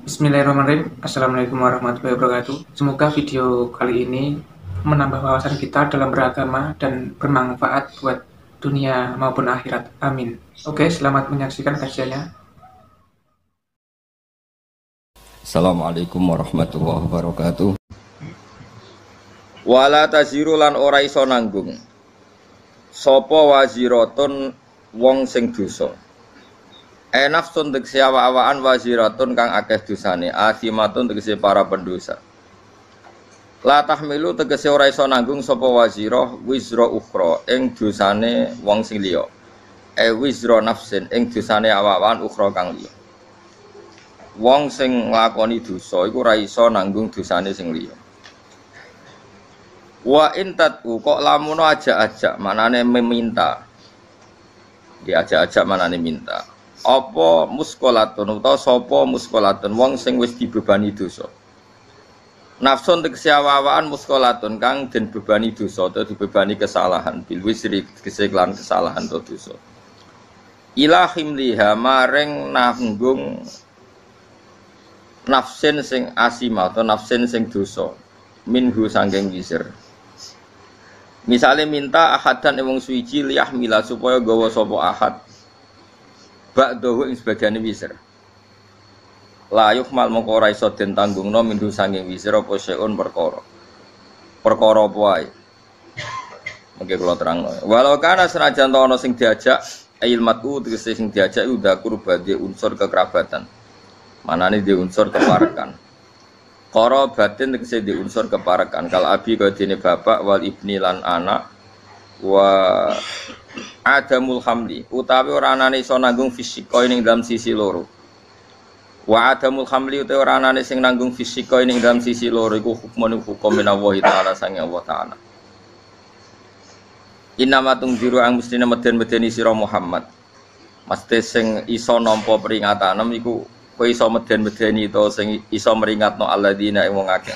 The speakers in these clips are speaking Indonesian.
Bismillahirrahmanirrahim. Assalamualaikum warahmatullahi wabarakatuh. Semoga video kali ini menambah wawasan kita dalam beragama dan bermanfaat buat dunia maupun akhirat. Amin. Oke, selamat menyaksikan kajiannya. Assalamualaikum warahmatullahi wabarakatuh. Wala taziru lan ora iso nanggung sapa waziratun wong sing dosa. Nafsun tegese awak-awakan waziratun kang akeh dosane, asimatun tegese para pendosa. La tahmilu tegese ora iso nanggung sapa wazirah wizra ukhra ing dosane wong sing liya. Wizra nafsin ing dosane awak-awakan ukhra kang liya. Wong sing nglakoni dosa iku ora iso nanggung dosane sing liya. Wa intatu kok lamun ajak-ajak manane meminta. Diajak-ajak manane minta. Apa muskolatun utawa sapa muskolatun wong sing wis dibebani dosa. Nafsun tegese awak-awakan muskolatun kang den bebani dosa utawa dibebani kesalahan bil wisri keseklan kesalahan utawa dosa. Ilahim liha maring nanggung nafsin sing asima atau nafsin sing dosa minhu sanggeng wisir. Misale minta ahadan wong suci liyahmila supaya gawa sapa ahad ba'dahu ing sebagiane wisir. La yuhmal mongko ora iso den tanggungno minhu sanggeng wisir apa seun perkara. Perkara apa wae. Mengke kula terangno. Walau kana senajan ana sing diajak ilmatu tegese sing diajak udah kurbade unsur kekerabatan. Manane di unsur keparekan. Qara batin tegese di unsur keparekan. Kal abi kaya dene bapak wal ibni lan anak wa adamul hamli utawi ora anane iso nanggung fisika ning dalam sisi loro. Wa adamul hamli utawi ora anane sing nanggung fisika ning dalam sisi loro iku hukmun hukum minallahi taala sange Allah taala. Innama tungdiru ang mestine meden-medeni sira Muhammad. Mesti sing iso nampa peringatanem iku kowe iso meden-medeni to sing iso meringatno alladzina ing wong akeh.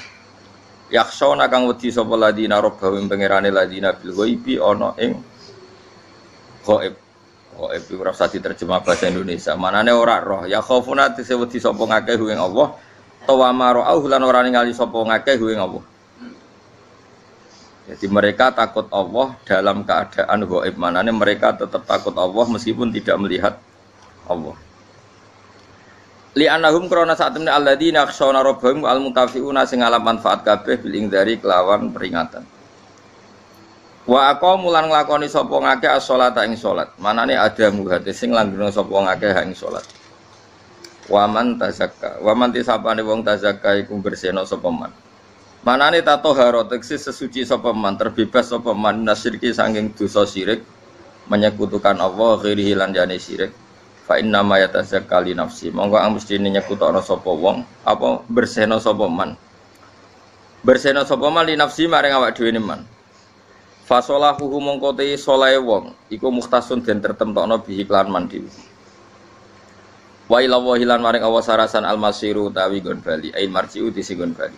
Yakhshona kang wedi sapa ladina rabbahum pangerane ladina bil ghaibi ana ing ghaib. Ghaib iku ora usah diterjemah bahasa Indonesia. Manane ora roh. Ya khaufuna tise wedi sapa ngakeh ing Allah. Tawa mara'u lan ora ningali sapa ngakeh ing Allah. Jadi mereka takut Allah dalam keadaan ghaib. Manane mereka tetap takut Allah meskipun tidak melihat Allah. Li annahum krana saat temne alladzina yakhshawna rabbahum al mutafiuna sing alam manfaat kabeh bil ingdari kelawan peringatan. Wa aqamu lan nglakoni sapa ngakeh as-sholata ing salat. Manane ada muhate sing langgeng sapa ngakeh ing salat. Wa man tazakka, wa man tisapane wong tazakka iku bersihna sapa man. Manane tatohara tegese sesuci sapa man, terbebas sapa man nasyirki saking dosa syirik, menyekutukan Allah ghairihi lan jane syirik. Fa inna ma yatazakka li nafsi monggo ang mesti nyekutana sapa wong apa bersihna sapa man bersihna sapa man li nafsi maring awak dhewe man fa salahu mongko te salahe wong iku mukhtasun den tertemtokno bihi klan man dhewe wa ila wahilan maring awas sarasan almasiru tawi gon bali ai marjiu disigon bali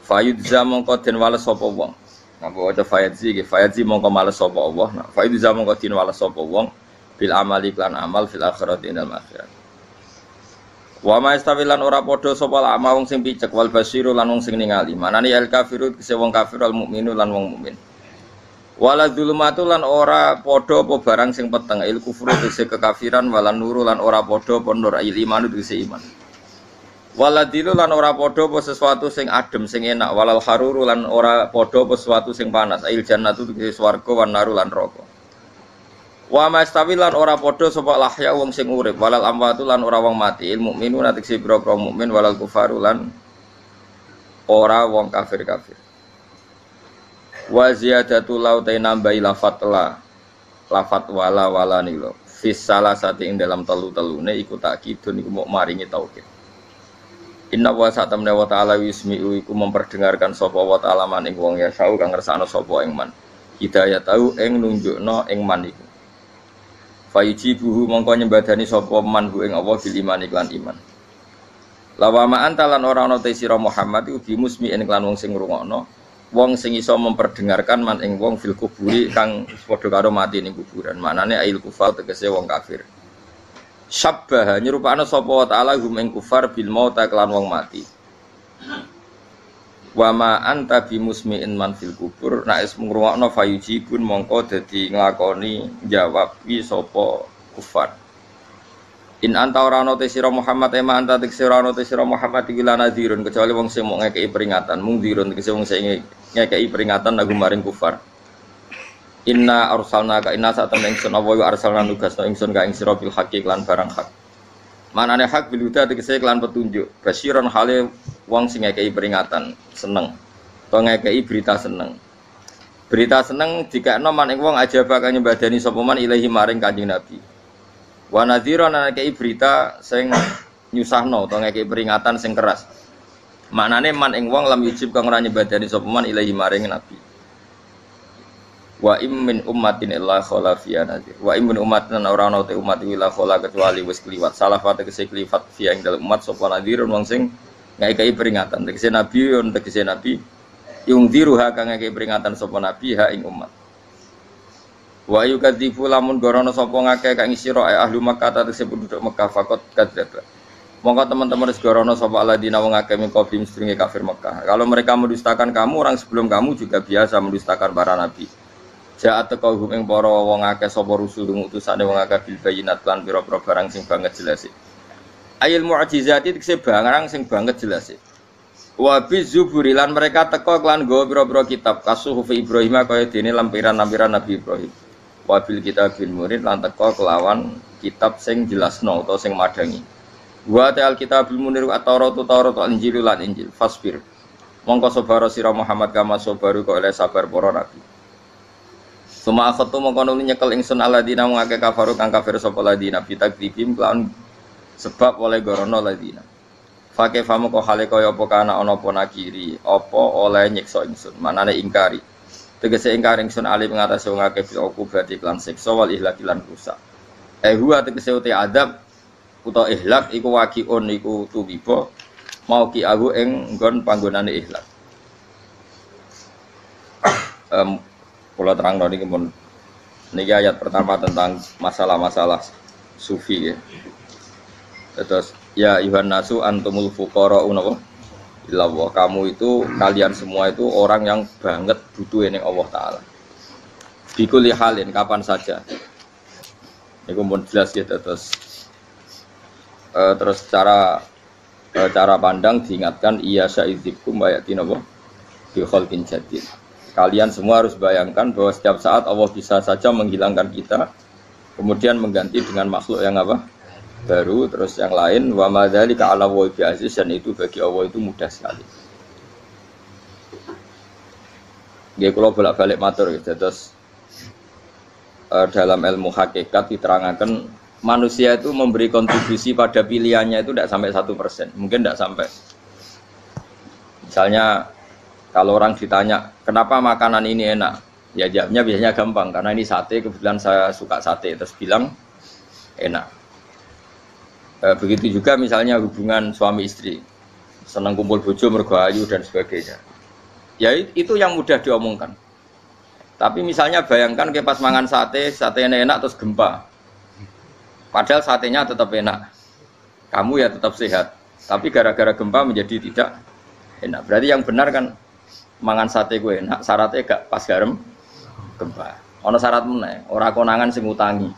fa yudza mongko den wales sapa wong napa waca fayadzi mongko males sapa Allah nah fa yudza mongko den wales sapa wong bil amali klan amal fil akhirati inal akhirat. Wa ma istawilan ora padha sapa lama wong sing picek wal basiru lan wong sing ningali. Manane al kafirut kese wong kafir al mukminu lan wong mukmin. Wala dzulumatu lan ora padha apa barang sing peteng il kufru kese kekafiran walan nuru lan ora padha apa nur il iman kese iman. Wala dilu lan ora padha apa sesuatu sing adem sing enak walal haruru lan ora padha apa sesuatu sing panas il jannatu kese swarga wan naru lan neraka. Wa mastawilan ora padha sapa lahya wong sing urip walal amwatu lan ora wong mati il mukminu natik boro mukmin walal kufaru lan ora wong kafir-kafir. Wa ziyadatu laute nambahi lafat wala nilo fis salasati ing dalam telu-telune iku takkidun iku mok maringi taukid. Inna wa satamna wa ta'ala wismi'u iku memperdengarkan sapa wa ta'ala man ing wong ya sau kang ngersakno sapa ing man. Hidayah tau ing nunjukno ing man iku. Fayijibuhu mongko nyembadani sapa man ing Allah bil iman iklan iman. Lawama antalan ora ana te sira Muhammad iku bimusmi'in iklan wong sing ngrungokno, wong sing iso memperdengarkan man ing wong fil kuburi kang padha karo mati ning kuburan. Manane ail kufar tegese wong kafir. Syabbaha nyerupakna sapa wa ta'ala hum ing kufar bil maut kelan wong mati. Wa ma anta bimusmi'in man fil kubur nek ngrungokno fayujibun mongko dadi nglakoni jawab wi sapa kufar. In anta ora ana te sira Muhammad ema anta te sira ana te sira Muhammad iki lan nadhirun kecuali wong sing mung ngekeki peringatan mung dirun tegese wong sing ngekeki peringatan lagu maring kufar. Inna arsalna ka inna satam ingsun apa wa arsalna nugasno ingsun ka ing sira bil haqqi lan barang hak. Manane hak bil huda tegese lan petunjuk. Basyiron hale wong sing ngekeki peringatan seneng. To ngekeki berita seneng. Berita seneng dikekno man ing wong aja bakal nyembadani sapa man ilahi maring Kanjeng Nabi. Wa nadhiron ngekeki berita sing nyusahno to ngekeki peringatan sing keras. Manane man ing wong lam yujib kang ora nyembadani sapa man ilahi maring Nabi. Wa immin ummatin illa khala fiya nadir. Wa immin ummatin ora ana te umat illa khala kecuali wis kliwat. Salah fate kese kliwat fiya ing dalem umat sapa nadirun wong sing ngekeki peringatan. Tegese nabi yon tegese nabi yung diruha kang ngekeki peringatan sapa nabi ha ing umat. Wa yukadzifu lamun gorono sapa ngake kang sira ahli Makkah tegese penduduk Mekah fakot kadzdzaba. Monggo teman-teman wis gorono sapa alladzina wong akeh min qablihim sedurunge kafir Mekah. Kalau mereka mendustakan kamu, orang sebelum kamu juga biasa mendustakan para nabi. Ja'at taqawhum ing para wong akeh sapa rusul utusane wong akeh bil bayinat lan pira-pira barang sing banget jelas. Ayil mu'jizati tekse barang sing banget jelas. Wa bizuburi lan mereka teka lan nggawa pira-pira kitab kasuhuf Ibrahim kaya dene lampiran-lampiran Nabi Ibrahim. Wa bil kitabil murid lan teka kelawan kitab sing jelasno utawa sing madangi. Wa ta'al kitabul munir at-Taurat al-Injil lan Injil fasbir. Mongko sabar sira Muhammad kama sabaru kok oleh sabar para nabi. Suma akhatu mongko nuli nyekel ingsun alladzina ngake kafaru kang kafir sapa ladina bitakdzibim lan sebab oleh gorono ladina. Fake famu kok hale kaya apa kana ana apa nakiri apa oleh nyiksa ingsun manane ingkari. Tegese ingkar ingsun ali ngatasi wong akeh bil ukubati lan siksa wal ihlak lan rusak. Huwa tegese uti adab utawa ihlak iku waqiun iku tuwiba mau ki aku ing nggon panggonane ihlak. Kalau terang niki pun niki ayat pertama tentang masalah-masalah sufi ya. Terus ya Yuhan nasu antumul fuqara unapa illallah. Kamu itu kalian semua itu orang yang banget butuh ning Allah taala. Bikuli halin kapan saja. Niku pun jelas ya terus cara pandang diingatkan iya saidzikum bayatin apa bi khalqin jadid. Kalian semua harus bayangkan bahwa setiap saat Allah bisa saja menghilangkan kita, kemudian mengganti dengan makhluk yang apa? Baru, terus yang lain. Wa madzalika 'ala Allahi bi'aziz, dan itu bagi Allah itu mudah sekali. Nggih kula bolak-balik matur terus dalam ilmu hakikat diterangkan manusia itu memberi kontribusi pada pilihannya itu tidak sampai 1%, mungkin tidak sampai. Misalnya kalau orang ditanya, kenapa makanan ini enak? Ya jawabnya biasanya gampang, karena ini sate, kebetulan saya suka sate, terus bilang enak. Begitu juga misalnya hubungan suami istri, senang kumpul bojo, mergo ayu dan sebagainya. Ya itu yang mudah diomongkan. Tapi misalnya bayangkan ke pas mangan sate enak terus gempa. Padahal satenya tetap enak. Kamu ya tetap sehat. Tapi gara-gara gempa menjadi tidak enak. Berarti yang benar kan mangan sate gue enak, syaratnya gak pas garam gempa. Ono syarat meneh, ora konangan sing ngutangi.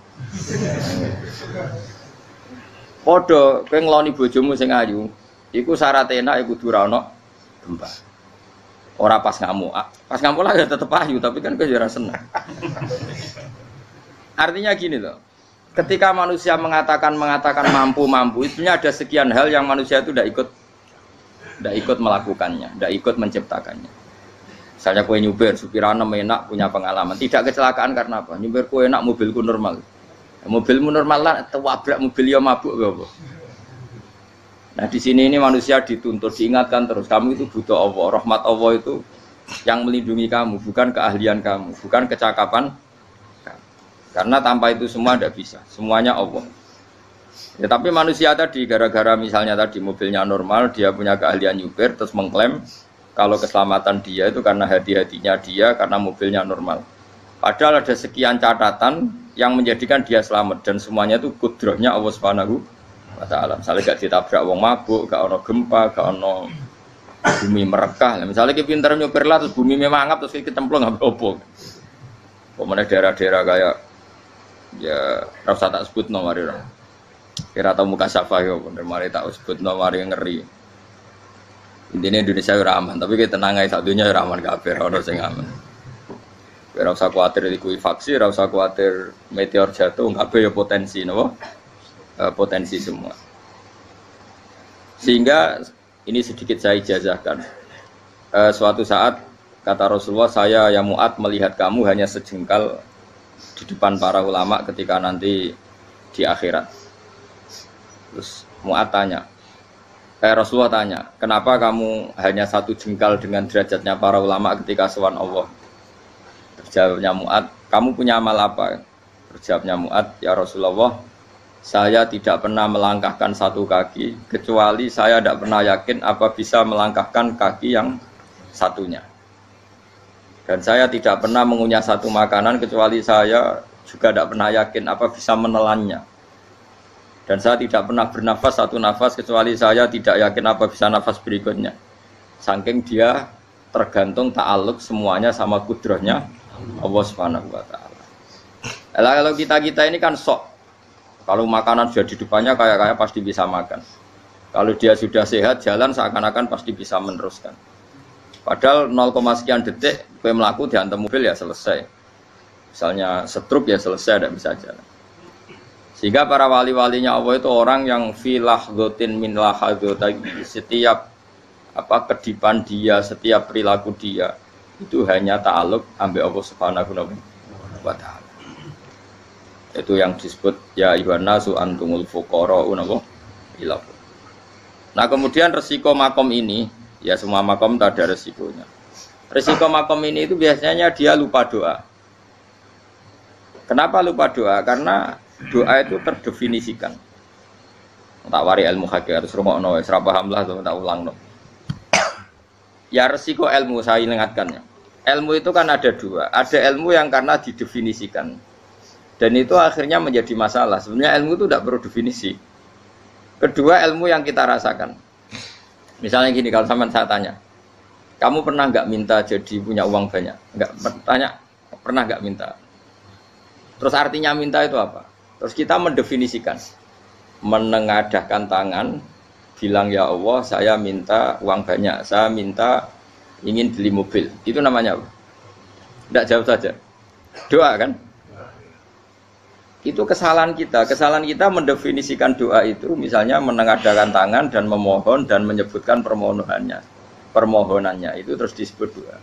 Padha kowe ngloni bojomu sing ayu, iku syarat enak iku kudu ora ono gempa. Ora pas ngamuk. Pas ngamuk lah ya tetep ayu, tapi kan kowe ora seneng. Artinya gini loh. Ketika manusia mengatakan mampu, itu ada sekian hal yang manusia itu tidak ikut melakukannya, tidak ikut menciptakannya. Misalnya kue nyupir, supirana enak punya pengalaman, tidak kecelakaan karena apa? Nyupir kue enak, mobilku normal. Mobilmu normal lah, tewabrak mobil ya mabuk apa? Nah di sini ini manusia dituntut diingatkan terus, kamu itu butuh Allah, rahmat Allah itu yang melindungi kamu, bukan keahlian kamu, bukan kecakapan. Karena tanpa itu semua tidak bisa, semuanya Allah. Ya tapi manusia tadi gara-gara misalnya tadi mobilnya normal, dia punya keahlian nyupir, terus mengklaim kalau keselamatan dia itu karena hati-hatinya dia, karena mobilnya normal. Padahal ada sekian catatan yang menjadikan dia selamat dan semuanya itu kudrahnya Allah Subhanahu wa taala. Misalnya gak ditabrak wong mabuk, gak ono gempa, gak ono bumi merekah. Misalnya kita pinter nyopir lah terus bumi mangap terus kita cemplung apa opo. Pemene daerah-daerah kayak ya rasa tak sebut nomor ora. Kira tau muka syafa yo bener mari tak sebut nomor ngeri. Intinya Indonesia ora aman, tapi kita tenang ae sak dunya ora aman kabeh, ora sing aman. Ora usah kuwatir likuifaksi, ora usah kuwatir meteor jatuh, kabeh ya potensi napa? Potensi semua. Sehingga ini sedikit saya ijazahkan. Suatu saat kata Rasulullah, saya ya Mu'ad melihat kamu hanya sejengkal di depan para ulama ketika nanti di akhirat. Terus Mu'ad tanya, Rasulullah tanya, kenapa kamu hanya satu jengkal dengan derajatnya para ulama ketika sowan Allah? Terjawabnya Mu'ad, kamu punya amal apa? Terjawabnya Mu'ad, ya Rasulullah, saya tidak pernah melangkahkan satu kaki, kecuali saya tidak pernah yakin apa bisa melangkahkan kaki yang satunya. Dan saya tidak pernah mengunyah satu makanan, kecuali saya juga tidak pernah yakin apa bisa menelannya. Dan saya tidak pernah bernafas satu nafas, kecuali saya tidak yakin apa bisa nafas berikutnya. Saking dia tergantung ta'aluk semuanya sama kudrahnya Allah Subhanahu wa taala. Kalau kita ini kan sok. Kalau makanan sudah di depannya kayak pasti bisa makan. Kalau dia sudah sehat jalan seakan-akan pasti bisa meneruskan. Padahal 0, sekian detik kowe mlaku diantem mobil ya selesai. Misalnya stroke ya selesai tidak bisa jalan. Sehingga para wali-walinya Allah itu orang yang filah dotin min lahadzati, setiap kedipan dia, setiap perilaku dia itu hanya ta'aluk ambil Allah Subhanahu wa taala. Itu yang disebut ya ayyuhan nasu antumul fuqara'u ila. Nah, kemudian resiko makom ini, ya semua makom tak ada resikonya. Resiko makom ini itu biasanya dia lupa doa. Kenapa lupa doa? Karena doa itu terdefinisikan. Tak wari ilmu hakikat terus rungokno wis ra paham lah tak ulangno. Ya resiko ilmu saya ingatkannya. Ilmu itu kan ada dua. Ada ilmu yang karena didefinisikan. Dan itu akhirnya menjadi masalah. Sebenarnya ilmu itu tidak perlu definisi. Kedua ilmu yang kita rasakan. Misalnya gini, kalau saya tanya, kamu pernah nggak minta jadi punya uang banyak? Nggak tanya, pernah nggak minta? Terus artinya minta itu apa? Terus kita mendefinisikan, menengadahkan tangan, bilang ya Allah, saya minta uang banyak, saya minta ingin beli mobil. Itu namanya apa? Tidak jawab saja. Doa kan? Itu kesalahan kita. Kesalahan kita mendefinisikan doa itu misalnya menengadahkan tangan dan memohon dan menyebutkan permohonannya itu terus disebut doa.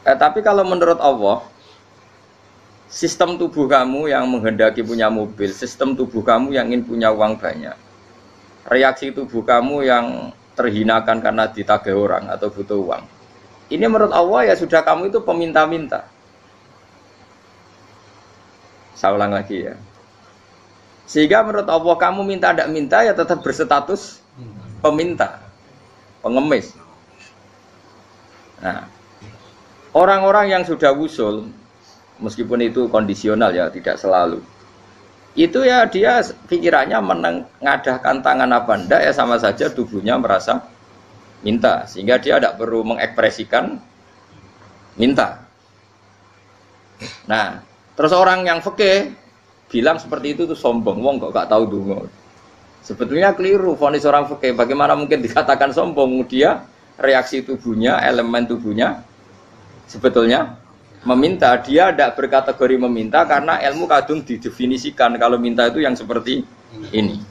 Tapi kalau menurut Allah, sistem tubuh kamu yang menghendaki punya mobil, sistem tubuh kamu yang ingin punya uang banyak, reaksi tubuh kamu yang terhinakan karena ditagih orang atau butuh uang, ini menurut Allah ya sudah kamu itu peminta-minta. Saya ulang lagi ya. Sehingga menurut Allah kamu minta tidak minta ya tetap berstatus peminta, pengemis. Nah, orang-orang yang sudah wusul, meskipun itu kondisional ya, tidak selalu. Itu ya dia pikirannya menengadahkan tangan apa enggak ya sama saja tubuhnya merasa minta. Sehingga dia tidak perlu mengekspresikan minta. Nah, terus orang yang fikih bilang seperti itu tuh sombong, wong kok gak tahu donga. Sebetulnya keliru vonis orang fikih. Bagaimana mungkin dikatakan sombong? Dia reaksi tubuhnya, elemen tubuhnya sebetulnya meminta. Dia tidak berkategori meminta karena ilmu kadung didefinisikan kalau minta itu yang seperti ini.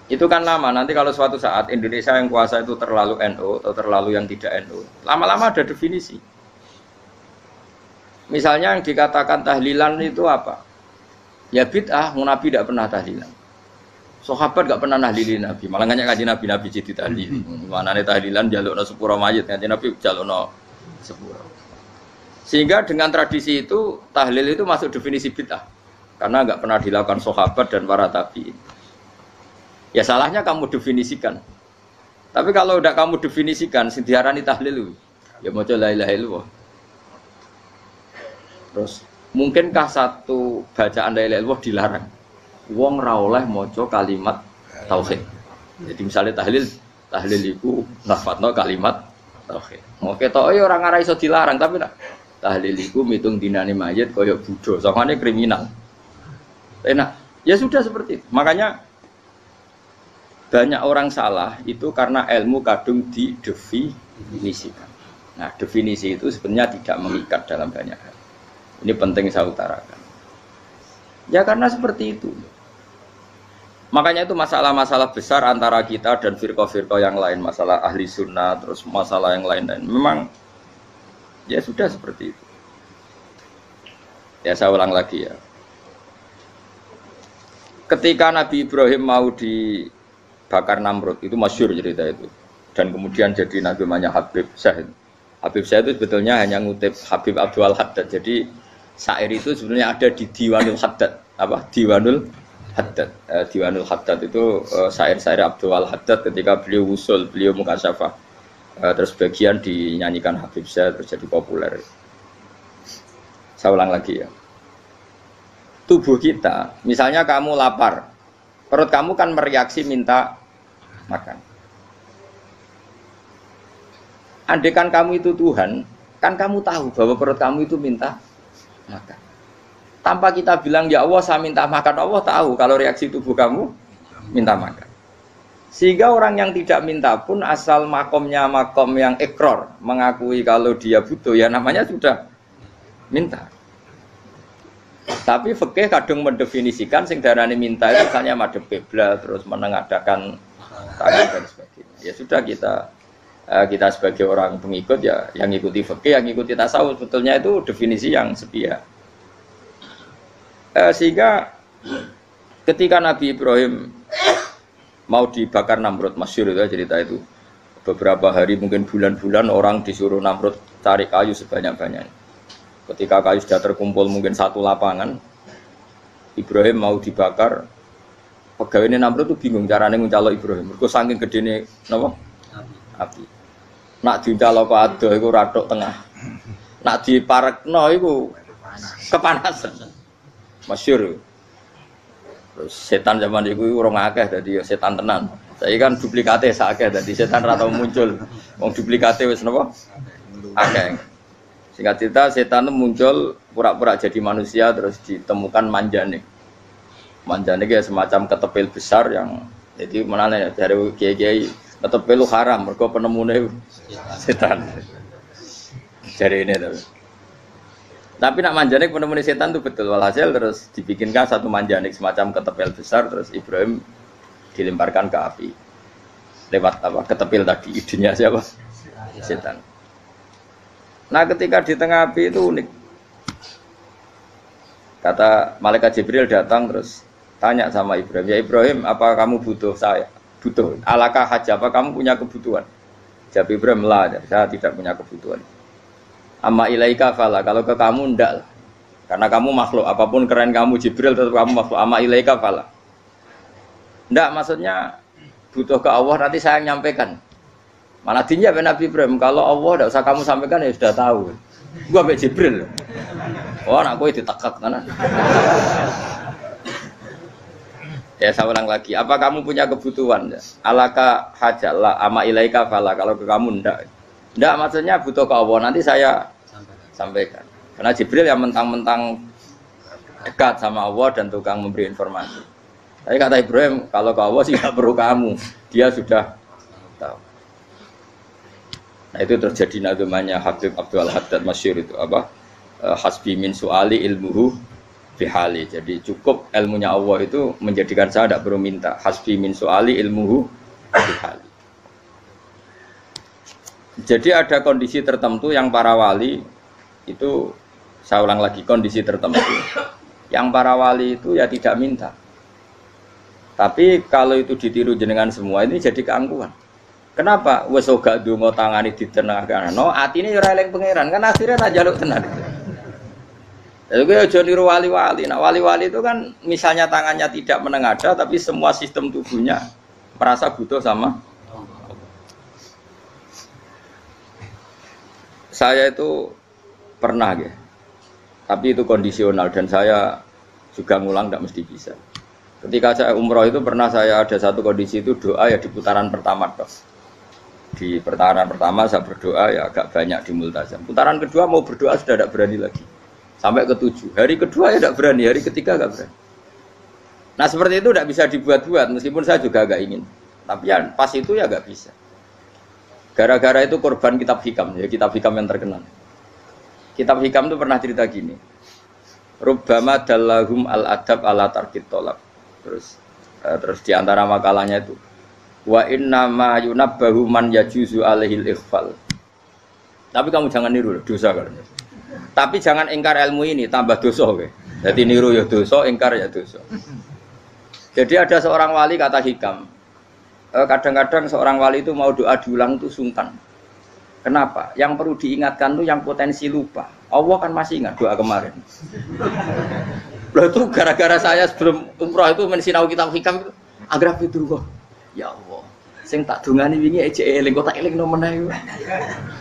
Itu kan lama. Nanti kalau suatu saat Indonesia yang kuasa itu terlalu NU atau terlalu yang tidak NU, lama-lama ada definisi. Misalnya yang dikatakan tahlilan itu apa? Ya bid'ah, Nabi tidak pernah tahlilan. Sahabat tidak pernah nahlilin Nabi. Malah nggak ngaji Nabi jadi tahlil. Mana nih tahlilan jalukno sepuro mayit, ngaji Nabi jalukno sepuro. Sehingga dengan tradisi itu tahlil itu masuk definisi bid'ah. Karena nggak pernah dilakukan sahabat dan para tabi'in. Ya salahnya kamu definisikan. Tapi kalau udah kamu definisikan, diarani tahlil, ya maca la ilaha illallah. Terus mungkinkah satu bacaan la ilaha illallah dilarang? Wong ra oleh maca kalimat tauhid. Jadi misalnya tahlil iku lafadzno kalimat tauhid. Mau ketok ya ora ngara iso dilarang tapi nak tahlil iku mitung dinane mayit kaya Buddha, sangane kriminal. Enak. Ya sudah seperti itu. Makanya banyak orang salah itu karena ilmu kadung didefinisikan. Nah, definisi itu sebenarnya tidak mengikat dalam banyak hal. Ini penting saya utarakan. Ya karena seperti itu. Makanya itu masalah-masalah besar antara kita dan firqah-firqah yang lain, masalah ahli sunnah, terus masalah yang lain-lain. Memang ya sudah seperti itu. Ya saya ulang lagi ya. Ketika Nabi Ibrahim mau dibakar Namrud, itu masyhur cerita itu. Dan kemudian jadi namanya Habib Syahid. Habib Syahid itu sebetulnya hanya ngutip Habib Abdul Haddad. Jadi syair itu sebenarnya ada di Diwanul Haddad. Apa? Diwanul Haddad. Diwanul Haddad itu syair-syair Abdul Haddad ketika beliau usul, beliau mukasyafah. Terus bagian dinyanyikan Habib Syahid terus jadi populer. Saya ulang lagi ya. Tubuh kita, misalnya kamu lapar, perut kamu kan mereaksi minta makan. Andaikan kamu itu Tuhan, kan kamu tahu bahwa perut kamu itu minta makan. Tanpa kita bilang, ya Allah saya minta makan, Allah tahu kalau reaksi tubuh kamu minta makan. Sehingga orang yang tidak minta pun asal makomnya makom yang ikror, mengakui kalau dia butuh, ya namanya sudah minta. Tapi fikih kadang mendefinisikan sing darane minta itu misalnya madhep kiblat terus menengadakan tangan dan sebagainya. Ya sudah kita sebagai orang pengikut ya yang ngikuti fikih, yang ngikuti tasawuf sebetulnya itu definisi yang sepihak. Sehingga ketika Nabi Ibrahim mau dibakar Namrud, masyhur itu cerita itu. Beberapa hari mungkin bulan-bulan orang disuruh Namrud cari kayu sebanyak-banyaknya. Ketika kayu sudah terkumpul mungkin satu lapangan, Ibrahim mau dibakar. Pegawai ini Namrud itu bingung caranya mencalok Ibrahim. Mereka saking gede ini, apa? Api. Nak dincalok ke adoh itu radok tengah. Nak diparekno itu kepanasan. Masyhur. Terus setan zaman itu orang akeh jadi setan tenan. Saya kan duplikate sakeh jadi setan ra tau muncul. Wong duplikate wis napa? Akeh. Singkat cerita setan itu muncul pura-pura jadi manusia terus ditemukan manjane. Manjane ya semacam ketepil besar yang jadi menane dari kiai-kiai ketepil itu haram mergo penemune setan. Jadi ini tuh. Tapi nak manjanik penemune setan itu betul walhasil terus dibikinkan satu manjanik semacam ketepil besar terus Ibrahim dilemparkan ke api. Lewat apa? Ketepil tadi idenya siapa? Setan. Nah ketika di tengah api itu unik. Kata malaikat Jibril datang terus tanya sama Ibrahim, ya Ibrahim apa kamu butuh saya? Butuh, alakah haja, apa kamu punya kebutuhan? Jawab Ibrahim, lah, saya tidak punya kebutuhan. Amma ilaika fala, kalau ke kamu ndak lah. Karena kamu makhluk, apapun keren kamu Jibril tetap kamu makhluk. Amma ilaika fala. Ndak maksudnya butuh ke Allah nanti saya nyampaikan. Malah dijawab Nabi Ibrahim, kalau Allah tidak usah kamu sampaikan ya sudah tahu. Gua ambek Jibril. Oh, anak kowe ditekak kan. Ya saya ulang lagi, apa kamu punya kebutuhan? Alaka hajalla ama ilaika fala, kalau ke kamu ndak. Ndak maksudnya butuh ke Allah nanti saya sampaikan. Karena Jibril yang mentang-mentang dekat sama Allah dan tukang memberi informasi. Tapi kata Ibrahim, kalau ke Allah sih tidak perlu kamu, dia sudah tahu. Nah itu terjadi namanya Habib Abdul Haddad masyhur itu apa? Hasbi min su'ali ilmuhu bihali. Jadi cukup ilmunya Allah itu menjadikan saya tidak perlu minta. Hasbi min su'ali ilmuhu bihali. Jadi ada kondisi tertentu yang para wali itu, saya ulang lagi, kondisi tertentu yang para wali itu ya tidak minta. Tapi kalau itu ditiru jenengan semua ini jadi keangkuhan. Kenapa? Wes ora ndonga tangane ditenangkan. No, atine ora eling pangeran, kan akhirnya tak jaluk tenan. Lha kowe aja niru wali-wali. Nah, wali-wali itu kan misalnya tangannya tidak menengadah tapi semua sistem tubuhnya merasa butuh sama. Saya itu pernah ya. Tapi itu kondisional dan saya juga ngulang tidak mesti bisa. Ketika saya umroh itu pernah saya ada satu kondisi itu doa ya di putaran pertama toh. Di putaran pertama saya berdoa ya agak banyak di multazam. Putaran kedua mau berdoa sudah tidak berani lagi. Sampai ke-7. Hari kedua ya tidak berani, hari ketiga tidak berani. Nah seperti itu tidak bisa dibuat-buat meskipun saya juga agak ingin. Tapi ya pas itu ya agak bisa. Gara-gara itu korban kitab hikam, ya kitab hikam yang terkenal. Kitab hikam itu pernah cerita gini. Rubbama dallahum al-adab ala tarkit tolak. Terus di antara makalahnya itu wa inna ma yunabbahu man yajuzu alaihil ikhfal. Tapi kamu jangan niru dosa kan. Tapi jangan ingkar ilmu ini tambah dosa kowe. Jadi niru ya dosa, ingkar ya dosa. Jadi ada seorang wali kata hikam. Kadang-kadang seorang wali itu mau doa diulang itu sungkan. Kenapa? Yang perlu diingatkan tuh yang potensi lupa. Allah kan masih ingat doa kemarin. Loh itu gara-gara saya sebelum umroh itu mensinau kitab hikam itu anggraf itu kok. Ya Allah, sing tak dungani wingi ejek eling kok tak eling nomen ae.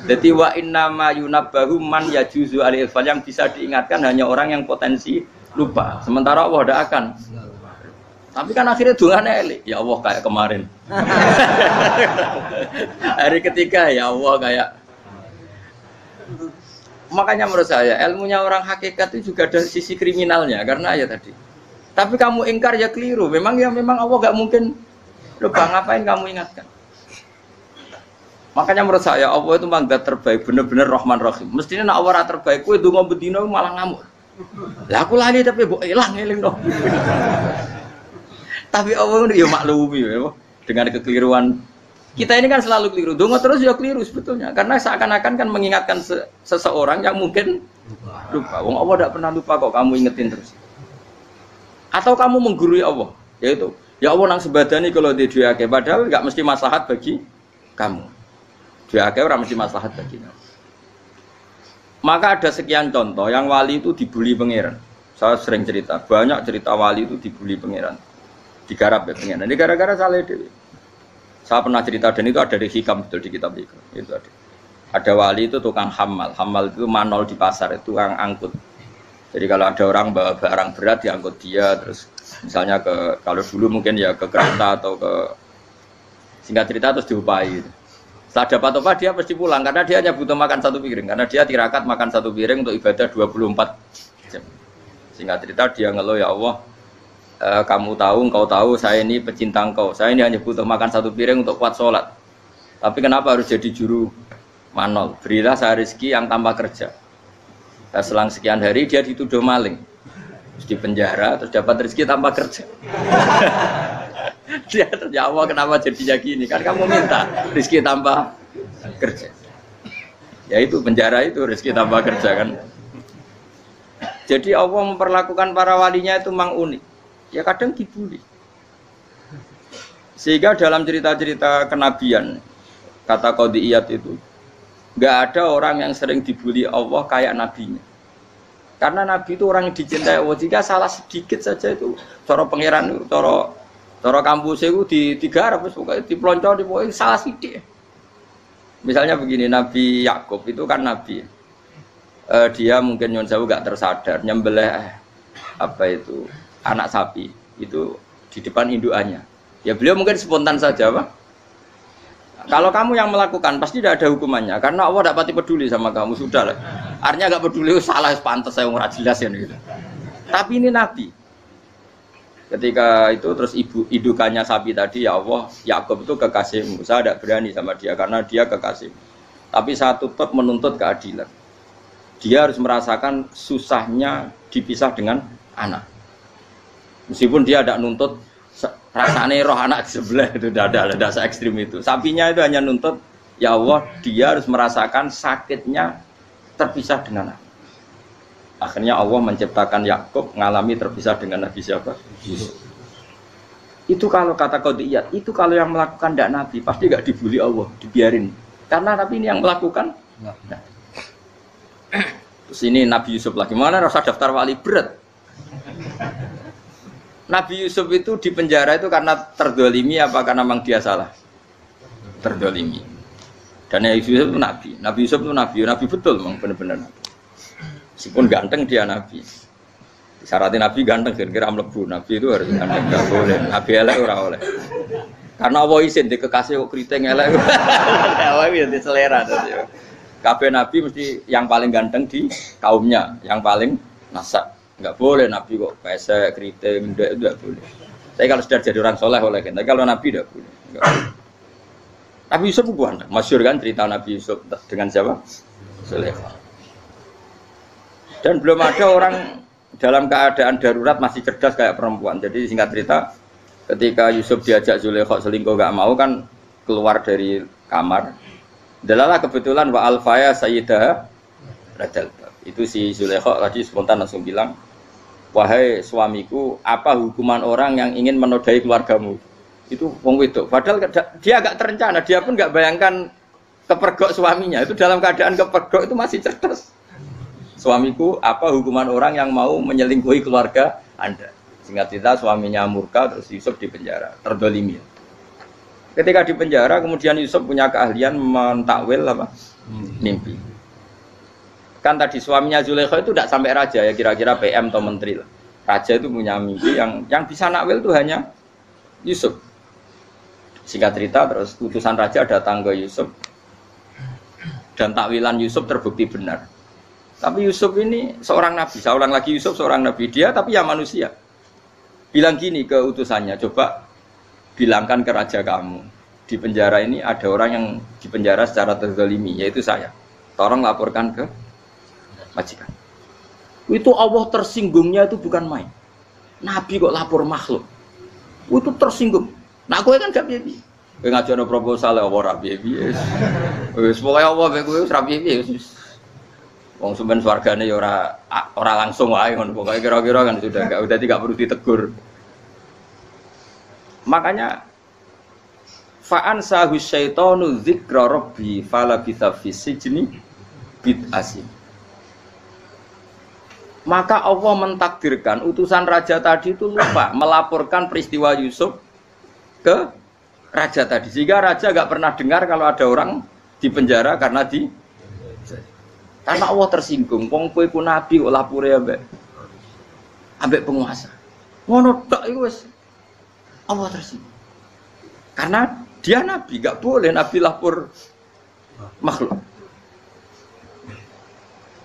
Dadi wa inna ma yunabbahu man yajuzu alil fal yang bisa diingatkan hanya orang yang potensi lupa. Sementara Allah tidak akan. Tapi kan akhirnya dungane eling. Ya Allah kayak kemarin. Hari ketiga ya Allah kayak. Makanya menurut saya ilmunya orang hakikat itu juga ada sisi kriminalnya karena ya tadi. Tapi kamu ingkar ya keliru. Memang Allah gak mungkin lupa, ngapain kamu ingatkan? Makanya menurut saya Allah itu mangga terbaik, bener-bener Rahman Rahim. Mestinya nak Allah terbaik, kowe donga bedino malah ngamuk. Lah aku lali tapi mbok eling dong. Tapi Allah itu ya maklumi ya, dengan kekeliruan. Kita ini kan selalu keliru. Donga terus ya keliru sebetulnya. Karena seakan-akan kan mengingatkan seseorang yang mungkin lupa. Wong Allah tidak pernah lupa kok, kamu ingetin terus. Atau kamu menggurui Allah, yaitu ya Allah nang sebadani kalau di duake padahal enggak mesti maslahat bagi kamu. Duake ora mesti maslahat bagi kamu. Maka ada sekian contoh yang wali itu dibully pangeran. Saya sering cerita, banyak cerita wali itu dibully pangeran. Digarap ya pangeran. Ini gara-gara salah dewi. Saya pernah cerita dan itu ada di hikam betul di kitab hikam. Itu ada. Ada wali itu tukang hamal. Hamal itu manol di pasar, itu tukang angkut. Jadi kalau ada orang bawa barang berat diangkut dia terus misalnya kalau dulu mungkin ya ke kereta atau ke singkat cerita terus diupahi. Setelah dapat apa dia pasti pulang karena dia hanya butuh makan satu piring karena dia tirakat makan satu piring untuk ibadah 24 jam. Singkat cerita dia ngeluh ya Allah, kamu tahu, engkau tahu saya ini pecinta engkau. Saya ini hanya butuh makan satu piring untuk kuat sholat. Tapi kenapa harus jadi juru manol? Berilah saya rezeki yang tanpa kerja. Selang sekian hari dia dituduh maling. Terus di penjara, terus dapat rezeki tanpa kerja. Dia terjawab kenapa jadinya gini? Kan kamu minta rezeki tanpa kerja. Ya itu penjara itu rezeki tanpa kerja kan. Jadi Allah memperlakukan para walinya itu memang unik. Ya kadang dibully. Sehingga dalam cerita-cerita kenabian, kata Qadiyat itu, nggak ada orang yang sering dibully Allah kayak nabinya. Karena nabi itu orang yang dicintai Allah. Jika salah sedikit saja itu, cara pangeran, cara kampus itu digarap, pokoknya dipelonco, pokoknya salah sedikit. Misalnya begini, Nabi Yakub itu kan nabi. Dia mungkin nyon sewu nggak tersadar nyembelih anak sapi itu di depan indukannya. Ya beliau mungkin spontan saja, Pak. Kalau kamu yang melakukan pasti tidak ada hukumannya karena Allah tidak pati peduli sama kamu sudah lah. Artinya nggak peduli salah pantas saya ora jelas ya gitu. Tapi ini Nabi. Ketika itu terus indukannya sapi tadi ya Allah, Yakub itu kekasihmu. Saya tidak berani sama dia karena dia kekasihmu. Tapi saya tetap menuntut keadilan. Dia harus merasakan susahnya dipisah dengan anak. Meskipun dia tidak nuntut rasanya roh anak sebelah itu tidak ada se-ekstrim itu. Sapinya itu hanya nuntut ya Allah dia harus merasakan sakitnya terpisah dengan anak. Akhirnya Allah menciptakan Yakub mengalami terpisah dengan Nabi siapa? Yusuf. Itu kalau kata Qadiyat, itu kalau yang melakukan tidak Nabi pasti gak dibully Allah, dibiarin. Karena Nabi ini yang melakukan. Nah. Terus ini Nabi Yusuf lagi mana rasa daftar wali berat. Nabi Yusuf itu di penjara itu karena terdolimi apa karena memang dia salah? Terdolimi. Dan Nabi Yusuf itu Nabi. Nabi Yusuf itu Nabi betul memang benar-benar Nabi. Meskipun ganteng dia nabi. Syaratnya nabi ganteng kira-kira mlebu. Nabi itu harus ganteng, enggak boleh. Nabi elek ora oleh. Karena Allah izin di kekasih kok kriting elek. Allah ya di selera tadi. Kabeh nabi mesti yang paling ganteng di kaumnya, yang paling nasab. Enggak boleh nabi kok pesek, kriting, enggak boleh. Tapi kalau sudah jadi orang soleh oleh kan. Tapi kalau nabi enggak boleh. Nabi Yusuf ganteng. Masyhur kan cerita Nabi Yusuf dengan siapa? Zulaikha. Dan belum ada orang dalam keadaan darurat masih cerdas kayak perempuan. Jadi singkat cerita, ketika Yusuf diajak Zulaikha selingkuh gak mau kan keluar dari kamar. Dalalah kebetulan wa alfaya sayyidah radal. Itu si Zulaikha tadi spontan langsung bilang, "Wahai suamiku, apa hukuman orang yang ingin menodai keluargamu?" Itu wong wedok. Padahal dia agak terencana, dia pun enggak bayangkan kepergok suaminya. Itu dalam keadaan kepergok itu masih cerdas. Suamiku, apa hukuman orang yang mau menyelingkuhi keluarga Anda? Singkat cerita suaminya murka, terus Yusuf di penjara, terdolimi. Ketika di penjara, kemudian Yusuf punya keahlian mentakwil apa? Mimpi. Kan tadi suaminya Zulaikha itu tidak sampai raja ya, kira-kira PM atau menteri lah. Raja itu punya mimpi yang bisa nakwil itu hanya Yusuf. Singkat cerita, terus utusan raja datang ke Yusuf dan takwilan Yusuf terbukti benar. Tapi Yusuf ini seorang nabi, seorang lagi Yusuf seorang nabi dia, tapi ya manusia. Bilang gini ke utusannya, coba bilangkan ke raja kamu, di penjara ini ada orang yang di penjara secara terzalimi, yaitu saya. Tolong laporkan ke majikan. Itu Allah tersinggungnya itu bukan main. Nabi kok lapor makhluk. Itu tersinggung. Nah, kowe kan gak piye-piye. Kowe ngajono proposal ya ora piye-piye. Wis pokoke Allah kowe wis ra piye-piye. Wong sampean swargane ya ora langsung wae ngono pokoke kira-kira kan sudah tidak perlu ditegur. Makanya fa'an sahu syaitanu dzikra rabbi fala bisa fisijni bid'asin. Maka Allah mentakdirkan utusan raja tadi itu lupa melaporkan peristiwa Yusuf ke raja tadi. Sehingga raja gak pernah dengar kalau ada orang di penjara karena Allah tersinggung. Wong kowe ku nabi kok lapore ambek penguasa. Ngono tok iku wis Allah tersinggung. Karena dia nabi, gak boleh nabi lapor makhluk.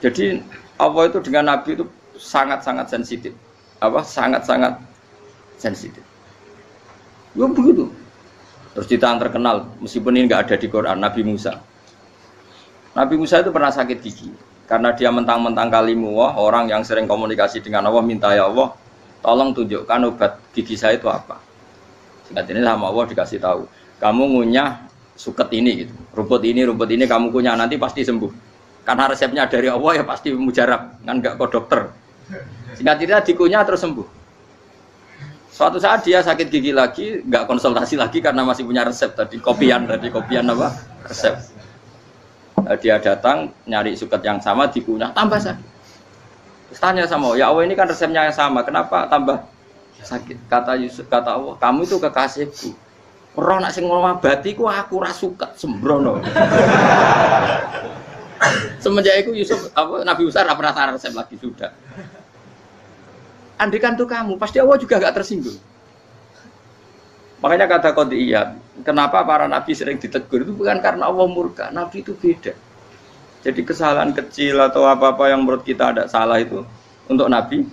Jadi Allah itu dengan nabi itu sangat-sangat sensitif. Sangat-sangat sensitif. Ya begitu. Terus cerita yang terkenal, meskipun ini nggak ada di Quran, Nabi Musa. Nabi Musa itu pernah sakit gigi karena dia mentang-mentang kalimullah, orang yang sering komunikasi dengan Allah, minta ya Allah, tolong tunjukkan obat gigi saya itu apa. Singkat ini sama Allah dikasih tahu, kamu ngunyah suket ini gitu, rumput ini kamu kunyah nanti pasti sembuh. Karena resepnya dari Allah ya pasti mujarab, kan nggak kok dokter. Singkat cerita dikunyah terus sembuh. Suatu saat dia sakit gigi lagi, nggak konsultasi lagi karena masih punya resep tadi kopian apa resep. Dia datang nyari suket yang sama dikunyah tambah sakit. Terus tanya sama Allah, ya Allah ini kan resepnya yang sama, kenapa tambah sakit? Kata Yusuf, kata Allah, kamu itu kekasihku. Orang nak sing ngobati ku aku ra suket sembrono. Semenjak itu Yusuf Nabi Musa ora pernah tahu resep lagi sudah. Andikan tuh kamu, pasti Allah juga gak tersinggung. Makanya kata qadiyat, kenapa para nabi sering ditegur itu bukan karena Allah murka, nabi itu beda. Jadi kesalahan kecil atau apa-apa yang menurut kita ada salah itu untuk nabi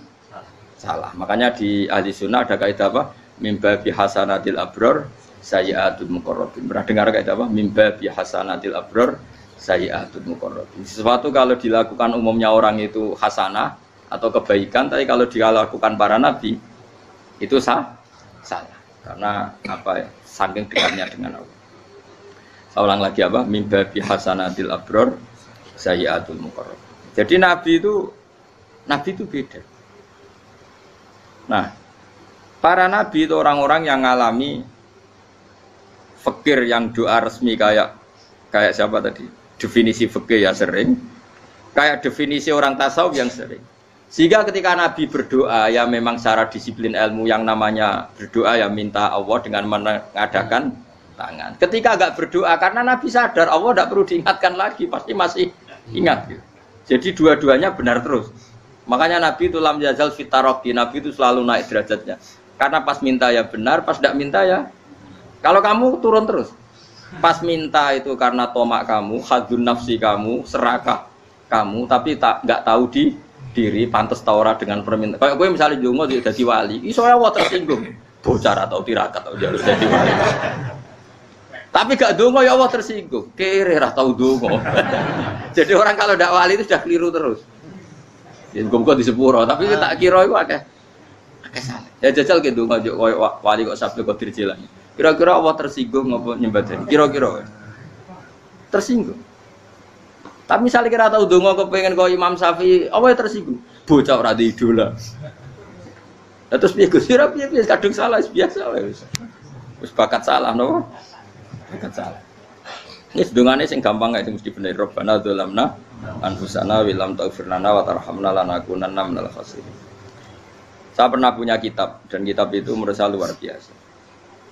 salah. Makanya di ahli sunnah ada kaidah apa? Mimba bi hasanatil abror sayyi'atul muqarrabin. Pernah dengar kaidah apa? Mimba bi hasanatil abror sayyi'atul muqarrabin. Sesuatu kalau dilakukan umumnya orang itu hasanah atau kebaikan, tapi kalau dilakukan para nabi itu salah. Karena apa ya? Saking dekatnya dengan Allah. Saya ulang lagi apa? Mimba bi hasanatil abror sayyi'atul muqarrab. Jadi nabi itu beda. Nah, para nabi itu orang-orang yang ngalami fikir yang doa resmi kayak siapa tadi? Definisi fikir ya sering. Kayak definisi orang tasawuf yang sering. Sehingga ketika Nabi berdoa, ya memang secara disiplin ilmu yang namanya berdoa ya minta Allah dengan mengadakan tangan. Ketika agak berdoa, karena Nabi sadar Allah tidak perlu diingatkan lagi, pasti masih ingat. Gitu. Jadi dua-duanya benar terus. Makanya Nabi itu lam yazal fitaroki, Nabi itu selalu naik derajatnya. Karena pas minta ya benar, pas tidak minta ya. Kalau kamu turun terus. Pas minta itu karena tomak kamu, hadun nafsi kamu, serakah kamu, tapi nggak tahu diri, pantas taura dengan permintaan. Kayak gue misalnya jongo jadi wali, iso Allah tersinggung. Bocor atau tirakat atau jalur jadi wali. Tapi gak dongo ya Allah tersinggung. Kere ra tau dongo. Jadi orang kalau ndak wali itu sudah keliru terus. Ya gum-gum di sepuro, tapi tak kira iku akeh salah. Ya jajal ke dongo yo koyo wali kok sabda Qadir Jilani. Kira-kira Allah tersinggung apa nyembadani? Kira-kira tersinggung. Tapi misalnya kira tahu dongo kepengen kau Imam Syafi'i, apa yang tersinggung? Bocah ora di idola. Terus piye Gus? Piye kadung salah biasa wis. Wis bakat salah no. Bakat salah. Ini sedungane sing gampang kae mesti bener. Rabbana dzalamna anfusana wa lam taghfir lana wa tarhamna lanakunanna minal khasirin. Saya pernah punya kitab dan kitab itu menurut saya luar biasa.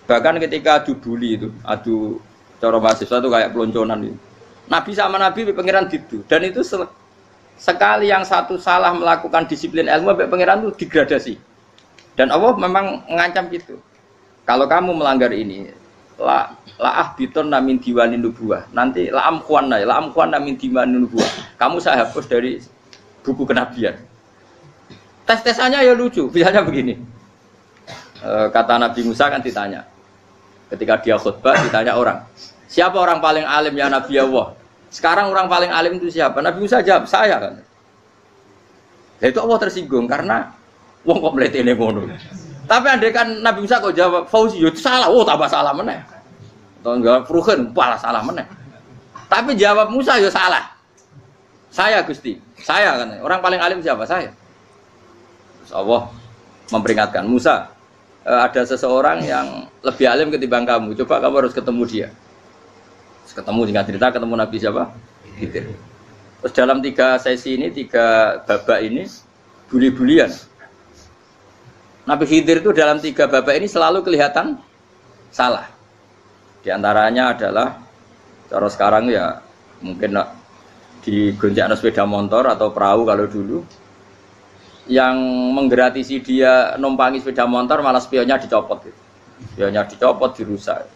Bahkan ketika adu bully itu, adu cara mahasiswa itu kayak pelonconan itu. Nabi sama Nabi pangeran gitu dan itu sekali yang satu salah melakukan disiplin ilmu pangeran itu degradasi. Dan Allah memang mengancam gitu. Kalau kamu melanggar ini, la biton namin diwanin nubuah. Nanti la amkuan namin diwanin nubuah. Kamu saya hapus dari buku kenabian. Tes-tesannya ya lucu. Biasanya begini. Kata Nabi Musa kan ditanya. Ketika dia khutbah ditanya orang. Siapa orang paling alim ya Nabi Allah? Sekarang orang paling alim itu siapa? Nabi Musa jawab, saya kan. Ya itu Allah tersinggung karena wong kok mletene ngono. Tapi andai kan Nabi Musa kok jawab Fauzi, yo salah, oh tambah salah meneh. Atau enggak Pruhen, malah salah meneh. Tapi jawab Musa yo salah. Saya Gusti, saya kan. Orang paling alim siapa? Saya. Terus Allah memperingatkan Musa, ada seseorang yang lebih alim ketimbang kamu. Coba kamu harus ketemu dia. Terus ketemu singkat cerita ketemu Nabi siapa? Khidir. Terus dalam 3 sesi ini, 3 babak ini buli-bulian. Nabi Khidir itu dalam 3 babak ini selalu kelihatan salah. Di antaranya adalah cara sekarang ya mungkin di gonjak sepeda motor atau perahu kalau dulu yang menggratisi dia numpangi sepeda motor malah spionnya dicopot. Spionnya dicopot, dirusak.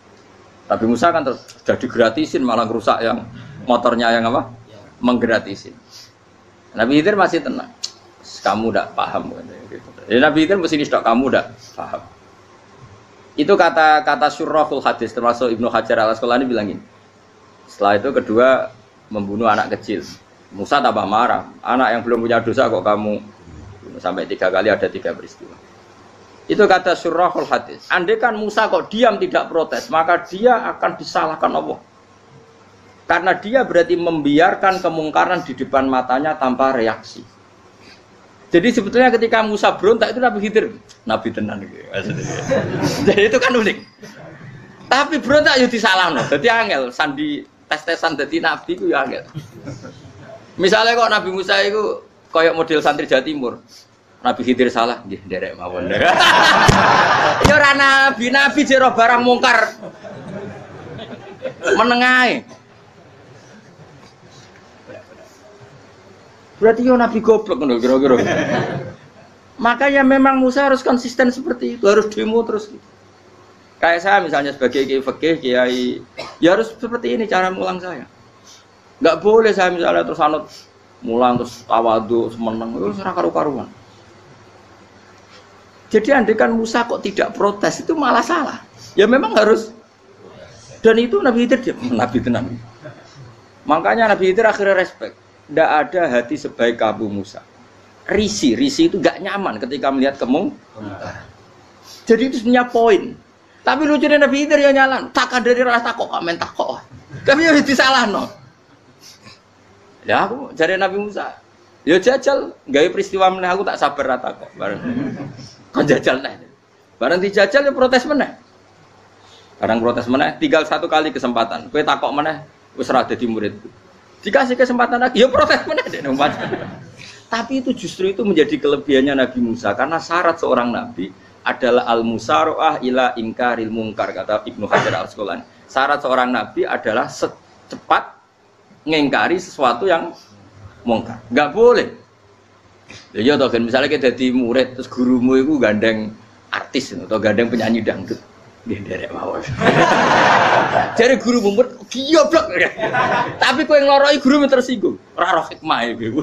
Tapi Musa kan sudah digratisin malah rusak yang motornya yang apa? Menggratisin. Nabi Khidir masih tenang. Kamu tidak paham gitu. Ya, Nabi itu mesti stok kamu tidak paham. Itu kata syurrahul hadis termasuk Ibnu Hajar al-Asqalani bilang ini. Setelah itu kedua membunuh anak kecil. Musa tambah marah. Anak yang belum punya dosa kok kamu sampai 3 kali ada 3 peristiwa. Itu kata syurrahul hadis. Andai kan Musa kok diam tidak protes, maka dia akan disalahkan Allah. Karena dia berarti membiarkan kemungkaran di depan matanya tanpa reaksi. Jadi sebetulnya ketika Musa berontak itu Nabi Khidir, Nabi tenan gitu. Jadi itu kan unik. Tapi berontak yo disalahno. Dadi angel sandi tes-tesan dadi nabi ku yo angel. Misalnya kok Nabi Musa itu koyok model santri Jawa Timur. Nabi Khidir salah, nggih nderek mawon. Ya ora nabi jero barang mungkar. Menengae. Berarti yo nabi goblok ngono kira-kira. Makanya memang Musa harus konsisten seperti itu, harus demo terus gitu. Kayak saya misalnya sebagai kiai fikih, kiai ya harus seperti ini cara mulang saya. Enggak boleh saya misalnya terus anut mulang terus tawadhu semeneng itu ora karu-karuan. Jadi andekan Musa kok tidak protes itu malah salah. Ya memang harus. Dan itu Nabi Khidir Nabi tenang. Makanya Nabi Khidir akhirnya respect. Tidak ada hati sebaik kamu Musa. Risi itu gak nyaman ketika melihat kemungkaran. Jadi itu sebenarnya poin. Tapi lucunya Nabi Khidir yang nyalan. Tak dari rasa takok, amen takok. Tapi ya disalah no. Ya aku cari Nabi Musa. Ya jajal, gawe peristiwa meneh aku tak sabar rata kok. Bareng. Kon jajal neh. Bareng dijajal ya protes meneh. Bareng protes meneh, tinggal 1 kali kesempatan. Kowe takok meneh wis ora dadi muridku. Dikasih kesempatan lagi, ya protes meneh dek numpat. Tapi itu justru itu menjadi kelebihannya Nabi Musa karena syarat seorang nabi adalah al-musara'ah ila ingkaril munkar kata Ibnu Hajar al-Asqalani. Syarat seorang nabi adalah secepat mengingkari sesuatu yang mungkar. Enggak boleh. Lha iya to kan misalnya kita dadi murid terus gurumu iku gandeng artis atau gandeng penyanyi dangdut. Nggih nderek mawon. Jare guru mumpet goblok. Tapi kowe ngloroi guru tersinggung. Ora roh hikmah iku.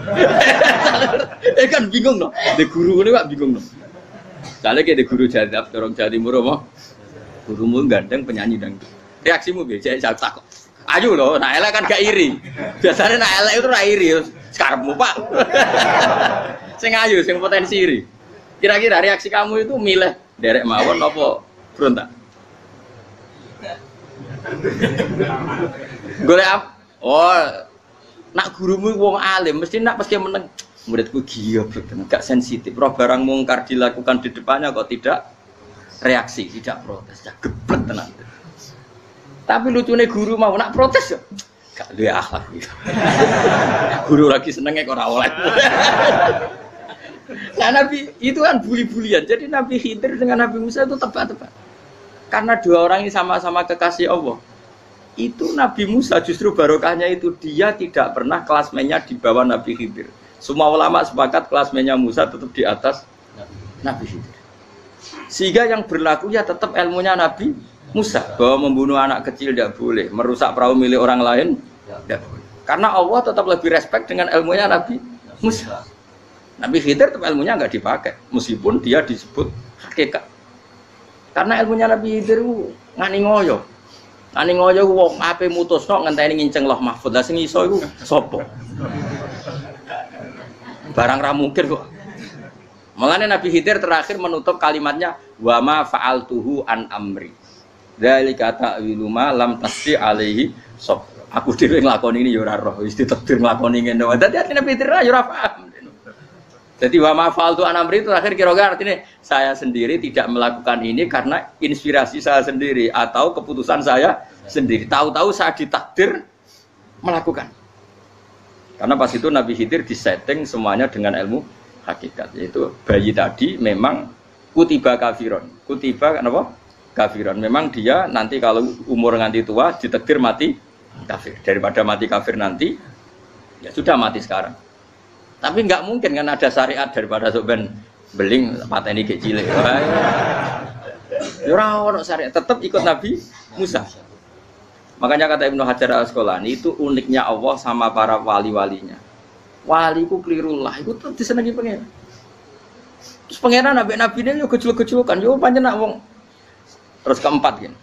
Kan bingung no. De guru ngene kok bingung no. Soale ki de guru jadab dorong Jawa Timur apa? Gurumu gandeng penyanyi dangdut. Reaksimu piye? Jek takok. Ayo lho, nak elek kan gak iri. Biasanya nak elek itu ra iri, sekarepmu Pak. Sing ayu, sing potensi iri. Kira-kira reaksi kamu itu milih derek mawon apa berontak? Golek apa? Oh, nak gurumu wong alim, mesti nak pas meneng. Muridku goblok tenan, gak sensitif. Roh barang mungkar dilakukan di depannya kok tidak reaksi, tidak protes, ya geblek tenan. Tapi lucunya guru mau nak protes ya, gak duwe akhlak gitu. Guru lagi senengnya kok ora oleh. Nah Nabi itu kan bully-bulian. Jadi Nabi Khidir dengan Nabi Musa itu tebak-tebak. Karena dua orang ini sama-sama kekasih Allah. Itu Nabi Musa justru barokahnya itu dia tidak pernah kelasmennya di bawah Nabi Khidir. Semua ulama sepakat kelasmennya Musa tetap di atas Nabi Khidir. Sehingga yang berlaku ya tetap ilmunya Nabi Musa, bahwa membunuh anak kecil tidak boleh, merusak perahu milik orang lain tidak boleh. Karena Allah tetap lebih respect dengan ilmunya Nabi Musa. Nabi Khidir tetap ilmunya nggak dipakai, meskipun dia disebut hakikat. Karena ilmunya Nabi Khidir ngani ngoyo wong ape mutusno ngenteni nginceng Loh Mahfuz. Lah sing iso iku sapa? Barang ra mungkin kok. Makanya Nabi Khidir terakhir menutup kalimatnya wa ma fa'altuhu an amri. Dzalika ta'wilu ma lam tasdi alaihi sob. Aku dhewe nglakoni ini ya ora roh, wis ditakdir nglakoni ngene wae. Dadi Nabi Khidir ya ora paham. Jadi wa ma fa'altu an amri itu akhir kira-kira artinya saya sendiri tidak melakukan ini karena inspirasi saya sendiri atau keputusan saya sendiri. Tahu-tahu saya ditakdir melakukan. Karena pas itu Nabi Khidir disetting semuanya dengan ilmu hakikat. Yaitu bayi tadi memang kutiba kafiron. Kutiba apa? Kafiron. Memang dia nanti kalau umur nganti tua ditakdir mati kafir. Daripada mati kafir nanti ya sudah mati sekarang. Tapi nggak mungkin kan ada syariat daripada soben beling pateni gek cilik. Ya ora ono syariat, tetap ikut Nabi Musa. Makanya kata Ibnu Hajar Al-Asqalani itu uniknya Allah sama para wali-walinya. Wali ku klirullah, iku disenengi pengen. Terus pengenan nabi-nabi ini yo gejul-gejulkan, yo pancen nak wong. Terus keempat gini.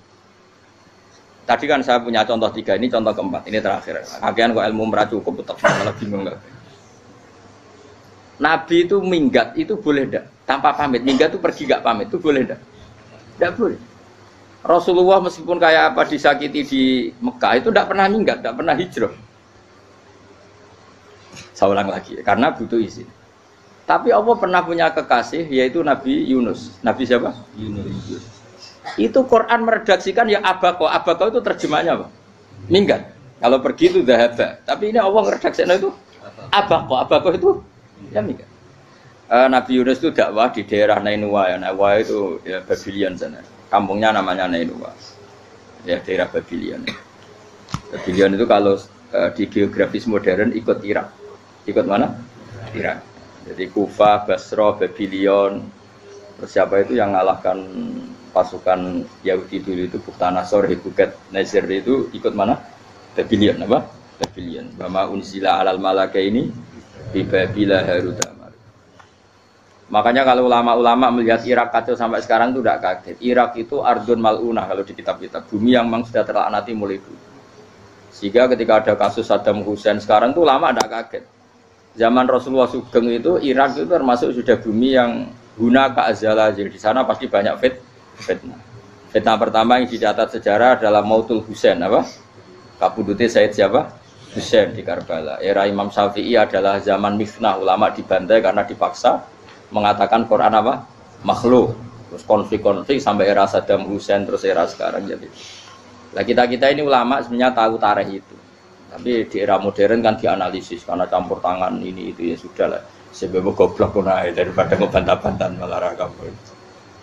Tadi kan saya punya contoh 3, ini contoh keempat, ini terakhir. Kagian kok ilmu merah cukup tetap malah bingung enggak. Nabi itu minggat itu boleh enggak? Tanpa pamit, minggat itu pergi enggak pamit itu boleh enggak? Enggak boleh. Rasulullah meskipun kayak apa disakiti di Mekah itu enggak pernah minggat, enggak pernah hijrah. Saya ulang lagi, karena butuh izin. Tapi Allah pernah punya kekasih yaitu Nabi Yunus. Nabi siapa? Yunus. Itu Quran meredaksikan ya abako. Abako itu terjemahnya apa? Minggat. Kalau pergi itu dahaba. Tapi ini Allah meredaksikan itu abako. Abako itu ya minggat. Nabi Yunus itu dakwah di daerah Nainua ya. Nainua itu ya Babylon sana. Kampungnya namanya Nainua. Ya daerah Babylon. Babylon itu kalau di geografis modern ikut Irak. Ikut mana? Irak. Jadi Kufah, Basra, Babylon. Terus siapa itu yang ngalahkan pasukan Yahudi dulu itu Buktanasor, Hebuket, Nazir itu ikut mana? Babylon apa? Babylon. Bama unzila alal malaka ini di Babila Harutama. Makanya kalau ulama-ulama melihat Irak kacau sampai sekarang itu tidak kaget. Irak itu ardun mal'unah kalau di kitab-kitab. Bumi yang memang sudah terlaknati mulai dulu. Sehingga ketika ada kasus Saddam Hussein sekarang itu ulama tidak kaget. Zaman Rasulullah Sugeng itu Irak itu termasuk sudah bumi yang guna keazala. Jadi di sana pasti banyak fitnah. Fitnah pertama yang dicatat sejarah adalah Mautul Husain apa? Kabudutnya Said siapa? Husain di Karbala. Era Imam Syafi'i adalah zaman mifnah, ulama dibantai karena dipaksa mengatakan Quran apa? Makhluk. Terus konflik-konflik sampai era Saddam Hussein terus era sekarang jadi. Lah kita ini ulama sebenarnya tahu tarikh itu. Tapi di era modern kan dianalisis karena campur tangan ini itu ya sudah lah. Sebab goblok pun daripada ngebantah-bantah malah rakam.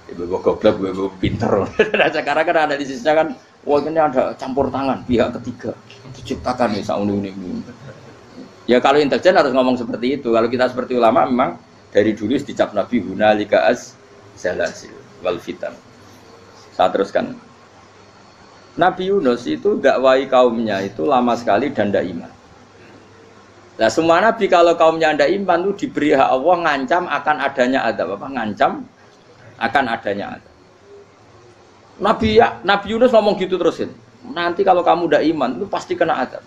Ibu goblok, ibu pinter. Nah, sekarang kan analisisnya kan, wah ini ada campur tangan pihak ketiga diciptakan nih sauni ini. Ya kalau intelijen harus ngomong seperti itu. Kalau kita seperti ulama memang dari dulu dicap Nabi hunalika az-zalasil wal fitan. Saya teruskan. Nabi Yunus itu dakwahi kaumnya itu lama sekali dan tidak iman. Nah semua nabi kalau kaumnya tidak iman itu diberi hak Allah ngancam akan adanya azab apa? Ngancam akan adanya azab. Nabi Yunus ngomong gitu terusin. Nanti kalau kamu tidak iman itu pasti kena azab.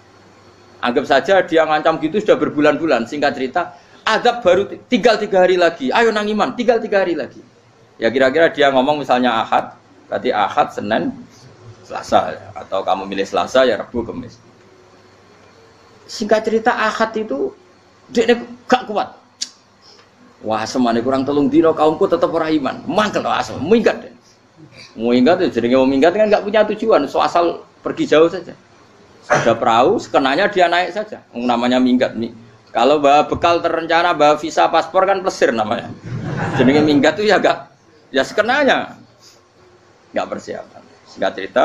Anggap saja dia ngancam gitu sudah berbulan-bulan. Singkat cerita, azab baru tinggal 3 hari lagi. Ayo nang iman, tinggal 3 hari lagi. Ya kira-kira dia ngomong misalnya Ahad, berarti Ahad, Senin, Selasa. Atau kamu milih Selasa, ya Rabu, Kamis. Singkat cerita Ahad itu dia gak kuat. Wah semane kurang 3 dino kaumku tetap ora iman. Mangkel asem, minggat deh. Mau minggat ya jadi mau minggat kan gak punya tujuan, so asal pergi jauh saja. Ada perahu, sekenanya dia naik saja. Namanya minggat nih. Kalau bawa bekal terencana, bawa visa, paspor kan plesir namanya. Jadi minggat tuh ya gak, ya sekenanya gak persiapan. Singkat cerita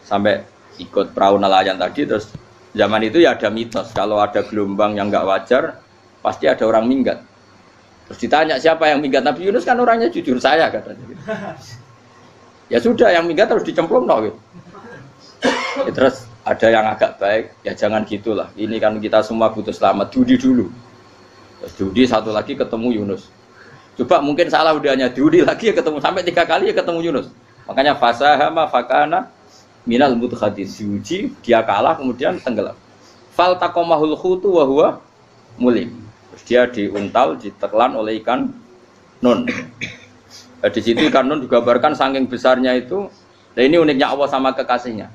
sampai ikut perahu nelayan tadi terus. Zaman itu ya ada mitos, kalau ada gelombang yang nggak wajar, pasti ada orang minggat. Terus ditanya siapa yang minggat, Nabi Yunus kan orangnya jujur saya katanya. Ya sudah, yang minggat harus dicemplung gitu. Ya, terus ada yang agak baik, ya jangan gitulah. Ini kan kita semua butuh selamat, Dudi dulu. Terus Dudi satu lagi ketemu Yunus. Coba mungkin salah udahnya Dudi lagi ya ketemu sampai 3 kali ya ketemu Yunus. Makanya fasahama fakana minal mudkhadin, diuji dia kalah kemudian tenggelam. Fal taqamahul khutu wa huwa mulim. Terus dia diuntal, ditelan oleh ikan nun. Di situ ikan nun digambarkan saking besarnya itu. Nah ini uniknya Allah sama kekasihnya.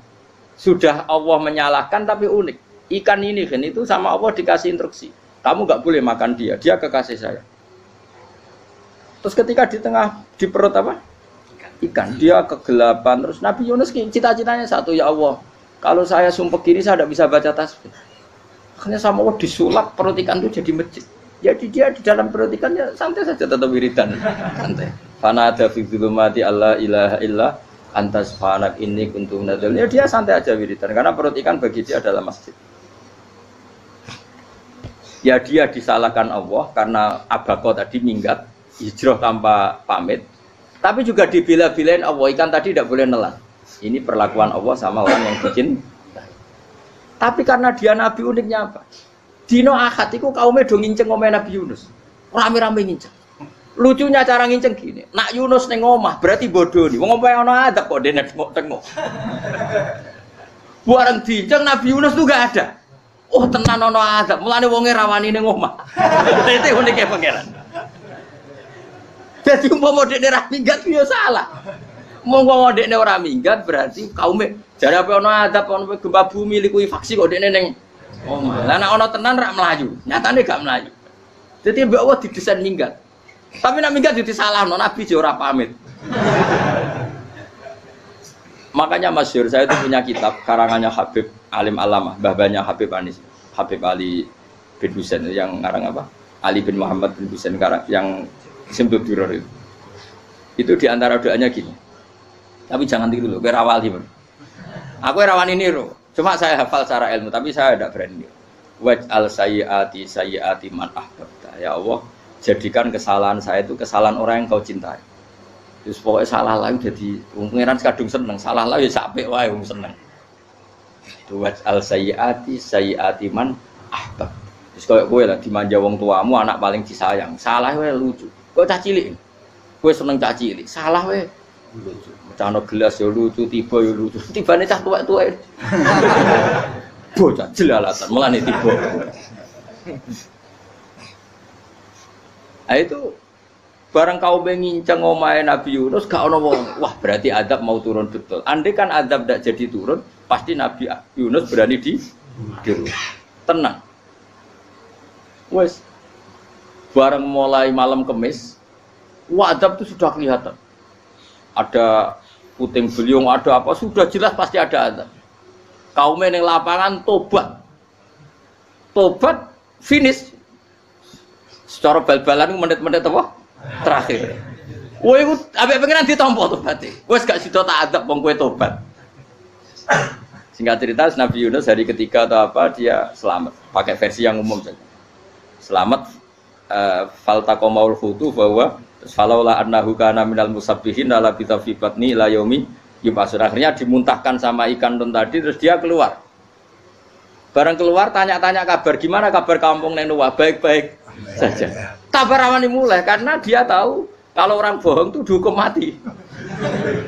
Sudah Allah menyalahkan tapi unik. Ikan ini kan itu sama Allah dikasih instruksi. Kamu nggak boleh makan dia kekasih saya. Terus ketika di perut apa? Ikan, dia kegelapan. Terus Nabi Yunus cita-citanya satu, ya Allah, kalau saya sumpah kiri saya tidak bisa baca tasbih. Akhirnya sama Allah disulap perut ikan itu jadi masjid. Jadi dia di dalam perut ikannya santai saja tetap wiridan, santai. Fana ada fi dzulumati alla ilaha illa antas fanak ini kuntum nadal. Ya dia santai aja wiridan karena perut ikan bagi dia adalah masjid. Ya dia disalahkan Allah karena abako tadi minggat hijrah tanpa pamit. Tapi juga dibela-belain Allah, ikan tadi tidak boleh nelan. Ini perlakuan Allah sama orang yang bikin. Tapi karena dia Nabi uniknya apa? Dino Ahad itu kaumnya do nginceng omah Nabi Yunus. Rame-rame nginceng. Lucunya cara nginceng gini. Nak Yunus neng omah berarti bodoh nih. Wong omah ono adab kok dene tengok-tengok. Bareng dinceng Nabi Yunus tuh gak ada. Oh tenan ono adab. Mulane wonge rawani neng omah. Itu uniknya pangeran. Jadi umpama dekne ora minggat ya salah. Umpama dekne ora minggat berarti kaume jare apa ana adab ana gempa bumi liku faksi kok dekne ning omah. Lah nek ana tenan rak melayu, nyatane gak melayu. Jadi mbok Allah didesain minggat. Tapi nek minggat yo disalahno Nabi yo ora pamit. Makanya masyhur saya itu punya kitab karangannya Habib Alim Alamah, mbah-mbahnya Habib Anis, Habib Ali bin Husain yang ngarang apa? Ali bin Muhammad bin Husain karang yang Simtul Duror itu diantara doanya gini. Tapi jangan tiru loh, berawal sih. Aku rawan ini loh. Cuma saya hafal secara ilmu, tapi saya tidak berani. Waj'al sayyiati man ahbabta. Ya Allah, jadikan kesalahan saya itu kesalahan orang yang kau cintai. Terus pokoknya salah lah jadi pangeran kadung seneng, salah lah ya sampai wae wong seneng. Waj'al sayyiati man ahbab. Terus kowe lah dimanja wong tuamu anak paling disayang. Salah wae lucu. Kok cah cilik, gue seneng cah cilik, salah weh. Cano gelas ya lucu, tiba ya lucu, tibane cah tua-tua. Bocah jelalatan, melane tiba. Nah itu barang kau mengincang omahe Nabi Yunus, gak ono wong. Wah berarti adab mau turun betul. Andai kan adab tidak jadi turun, pasti Nabi Yunus berani di tenang. Wes. Barang mulai malam Kamis, adab itu sudah kelihatan. Ada puting beliung, ada apa, sudah jelas pasti ada adab. Kaum yang lapangan tobat, finish. Secara bal-balan menit-menit apa? Terakhir. Woi, abek pengiran ditompo tobat. Wes gak sido tak adab wong kowe tobat. Singkat cerita Nabi Yunus hari ketiga atau apa dia selamat. Pakai versi yang umum saja. Selamat faltaqamaul hutu bahwa falaula annahu kana minal musabbihin la labitha fi batni ila yaumi yub'atsun. Akhirnya dimuntahkan sama ikan tun tadi terus dia keluar. Barang keluar tanya-tanya kabar gimana kabar kampung neng Nuwah baik-baik saja. Kabar awani mulai karena dia tahu kalau orang bohong itu dihukum mati.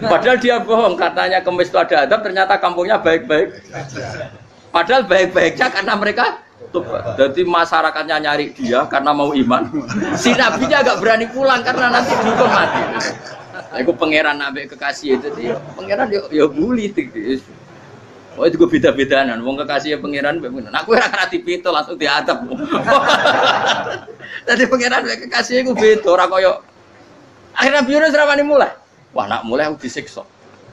Padahal dia bohong katanya kemis itu ada adab ternyata kampungnya baik-baik. Padahal baik-baiknya karena mereka tobat. Jadi masyarakatnya nyari dia karena mau iman. Si nabinya agak berani pulang karena nanti dihukum mati. Aku pangeran nabi kekasih itu dia pangeran ya bully itu. Oh itu gue beda-bedaan, wong kekasih pangeran. Aku ora ngerti pito langsung diadab. Tadi pangeran kekasih gue beda ora koyo. Akhirnya Nabi Yunus rawani mulai. Wah nak mulai aku disiksa.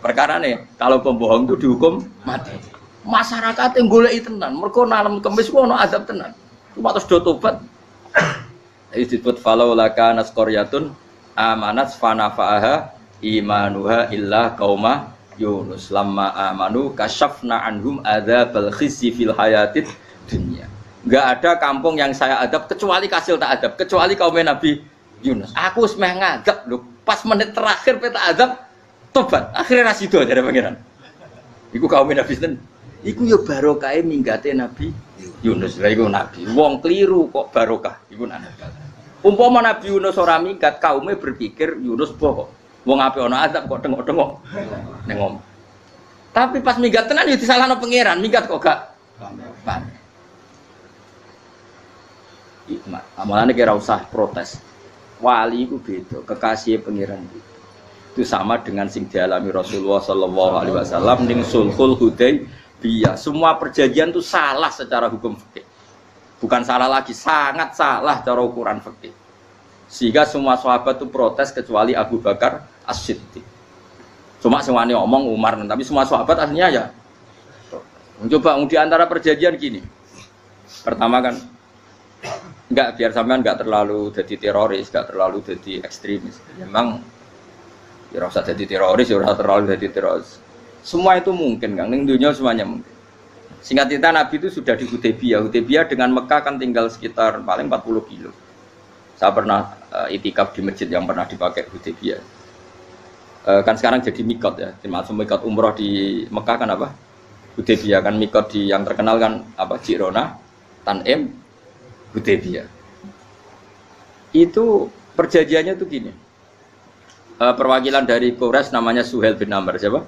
Perkara nih kalau pembohong itu dihukum mati. Masyarakat yang goleki tenan, mergo nalem kemis ku ono azab tenan. Cuma terus do tobat. Iki disebut falau laka nasqaryatun amanat fanafa'aha imanuha illa qauma Yunus lamma amanu kasyafna anhum adzabal khizyi fil hayatid dunya. Enggak ada kampung yang saya adab kecuali kasil tak adab, kecuali kaum Nabi Yunus. Aku semeh ngadab lho, pas menit terakhir peta adab tobat. Akhirnya rasido dari pangeran. Iku kaum Nabi sinten? Iku ya barokah minggate Nabi Yunus. Lah iku nabi. Wong kliru kok barokah. Iku nabi. Umpama Nabi Yunus ora minggat, kaume berpikir Yunus bohong. Wong ape ana azab kok tengok-tengok ning omah. Tapi pas minggat tenan ya disalahno pangeran, minggat kok gak paham. Hikmah. Amalane kira usah protes. Wali iku beda, kekasih pangeran itu. Itu sama dengan sing dialami Rasulullah sallallahu alaihi wasallam ning Sulhul Hudaybiyah. Semua perjanjian itu salah secara hukum fikih. Bukan salah lagi, sangat salah cara ukuran fikih. Sehingga semua sahabat itu protes kecuali Abu Bakar As-Siddiq. Cuma semuanya omong Umar, tapi semua sahabat aslinya ya. Coba di antara perjanjian gini. Pertama kan enggak biar sampean enggak terlalu jadi teroris, enggak terlalu jadi ekstremis. Memang ya ora usah jadi teroris, ya ora terlalu jadi teroris. Semua itu mungkin, Kang. Ning dunia semuanya mungkin. Singkat cerita Nabi itu sudah di Hudaybiyah. Hudaybiyah dengan Mekah kan tinggal sekitar paling 40 kilo. Saya pernah itikaf di masjid yang pernah dipakai Hudaybiyah. Kan sekarang jadi mikot ya. Termasuk mikot umroh di Mekah kan apa? Hudaybiyah kan mikot di yang terkenal kan apa? Jirona, Tanim, Hudaybiyah. Itu perjanjiannya tuh gini. Perwakilan dari Quraisy namanya Suhail bin Amr, siapa?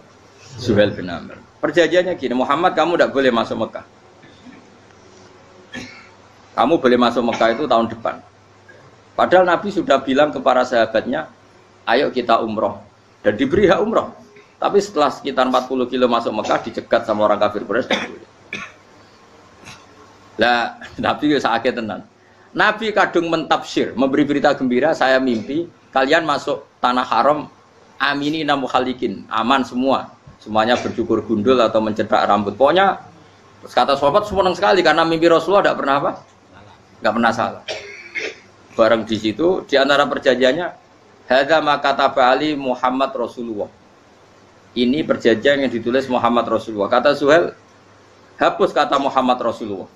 Suhail bin Amr. Perjanjiannya gini, Muhammad kamu tidak boleh masuk Mekah. Kamu boleh masuk Mekah itu tahun depan. Padahal Nabi sudah bilang ke para sahabatnya, ayo kita umroh. Dan diberi hak umroh. Tapi setelah sekitar 40 kilo masuk Mekah, dicegat sama orang kafir Quraisy. Lah, Nabi sakit tenan. Nabi kadung mentafsir, memberi berita gembira, saya mimpi kalian masuk tanah haram aminina mukhalikin, aman semua. Semuanya bercukur gundul atau mencetak rambut. Pokoknya kata sahabat senang sekali karena mimpi Rasulullah tidak pernah apa? Enggak pernah salah. Bareng di situ di antara perjanjiannya hadza ma kataba ali Muhammad Rasulullah. Ini perjanjian yang ditulis Muhammad Rasulullah. Kata Suhail, hapus kata Muhammad Rasulullah.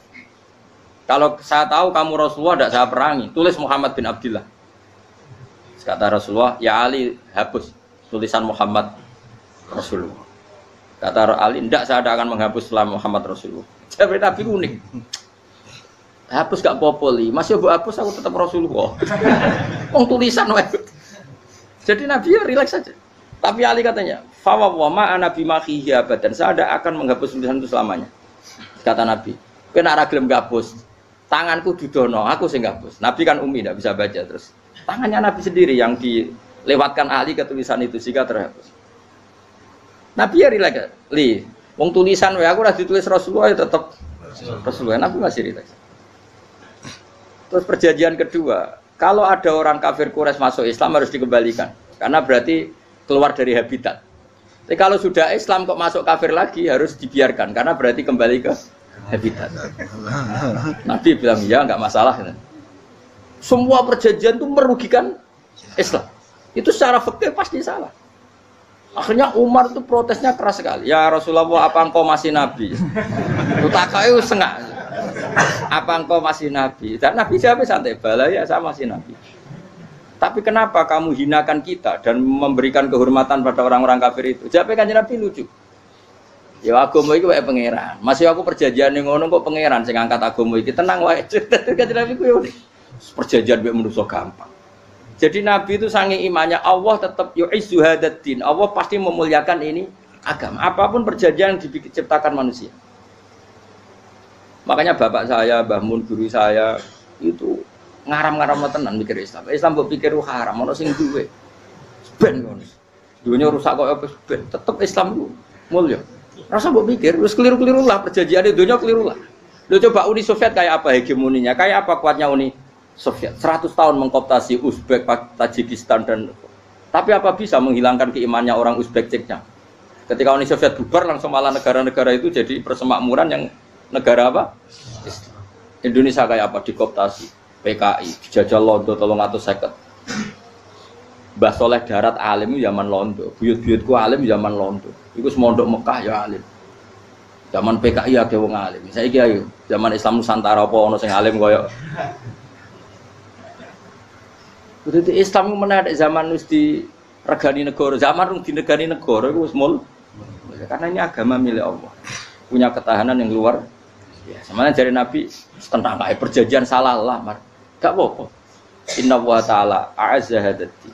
Kalau saya tahu kamu Rasulullah tidak saya perangi, tulis Muhammad bin Abdullah. Kata Rasulullah, ya Ali hapus tulisan Muhammad Rasulullah. Kata Ali, tidak saya tidak akan menghapus setelah Muhammad Rasulullah. Jadi Nabi unik. Hapus gak popoli, masih bu hapus aku tetap Rasulullah. Wong tulisan wae. Jadi Nabi ya rileks saja. Tapi Ali katanya, fawwama ana bimakhihi abadan. Saya tidak akan menghapus tulisan itu selamanya. Kata Nabi, kena ra gelem gapus. Tanganku dudono, aku sing gapus. Nabi kan umi tidak bisa baca terus. Tangannya Nabi sendiri yang dilewatkan Ali ke tulisan itu sehingga terhapus. Nabi ya rileks, wong tulisan wae aku ora ditulis Rasulullah ya tetap Rasulullah. Nabi masih rileks. Terus perjanjian kedua, kalau ada orang kafir Quraisy masuk Islam harus dikembalikan karena berarti keluar dari habitat. Tapi kalau sudah Islam kok masuk kafir lagi harus dibiarkan karena berarti kembali ke habitat. Nabi bilang ya enggak masalah. Semua perjanjian itu merugikan Islam. Itu secara fikih pasti salah. Akhirnya Umar itu protesnya keras sekali. Ya Rasulullah, apa engkau masih nabi? Utakai sengak. Apa engkau masih nabi? Dan Nabi siapa santai bala ya saya masih nabi. Tapi kenapa kamu hinakan kita dan memberikan kehormatan pada orang-orang kafir itu? Jawab Kanjeng Nabi lucu. Ya agama iki wae pangeran. Masih aku perjanjian ning ngono kok pangeran sing angkat agama iki tenang wae. Kanjeng Nabi ku yo perjanjian mek manusa gampang. Jadi Nabi itu sange imannya Allah tetap yu'izzu hadaddin. Allah pasti memuliakan ini agama. Apapun perjanjian yang diciptakan manusia. Makanya bapak saya, Mbah Mun guru saya itu ngaram-ngaram tenan mikir Islam. Islam mbok pikir haram, ono sing duwe. Ben ngono. Dunya rusak kok apa ben. Tetep Islam ku mulya. Rasa mbok pikir wis keliru-keliru lah perjanjiane dunya keliru lah. Lho coba Uni Soviet kayak apa hegemoninya? Kayak apa kuatnya Uni Soviet? 100 tahun mengkooptasi Uzbek, Tajikistan dan tapi apa bisa menghilangkan keimannya orang Uzbek Ceknya? Ketika Uni Soviet bubar langsung malah negara-negara itu jadi persemakmuran yang negara apa? Indonesia kayak apa? Dikooptasi PKI, dijajah Londo 350. Mbah Soleh Darat alim zaman Londo, buyut-buyutku alim zaman Londo. Iku semondok Mekah ya alim. Zaman PKI akeh wong alim. Saiki ayo, zaman Islam Nusantara apa ono sing alim koyo. Berarti Islam menarik zaman wis di regani negara, zaman rung di negani negara iku wis mul. Karena ini agama milik Allah. Punya ketahanan yang luar biasa. Samane dari Nabi tentang kayak perjanjian salah lah, Mar. Gak apa-apa. Inna wa ta'ala a'azza hadati.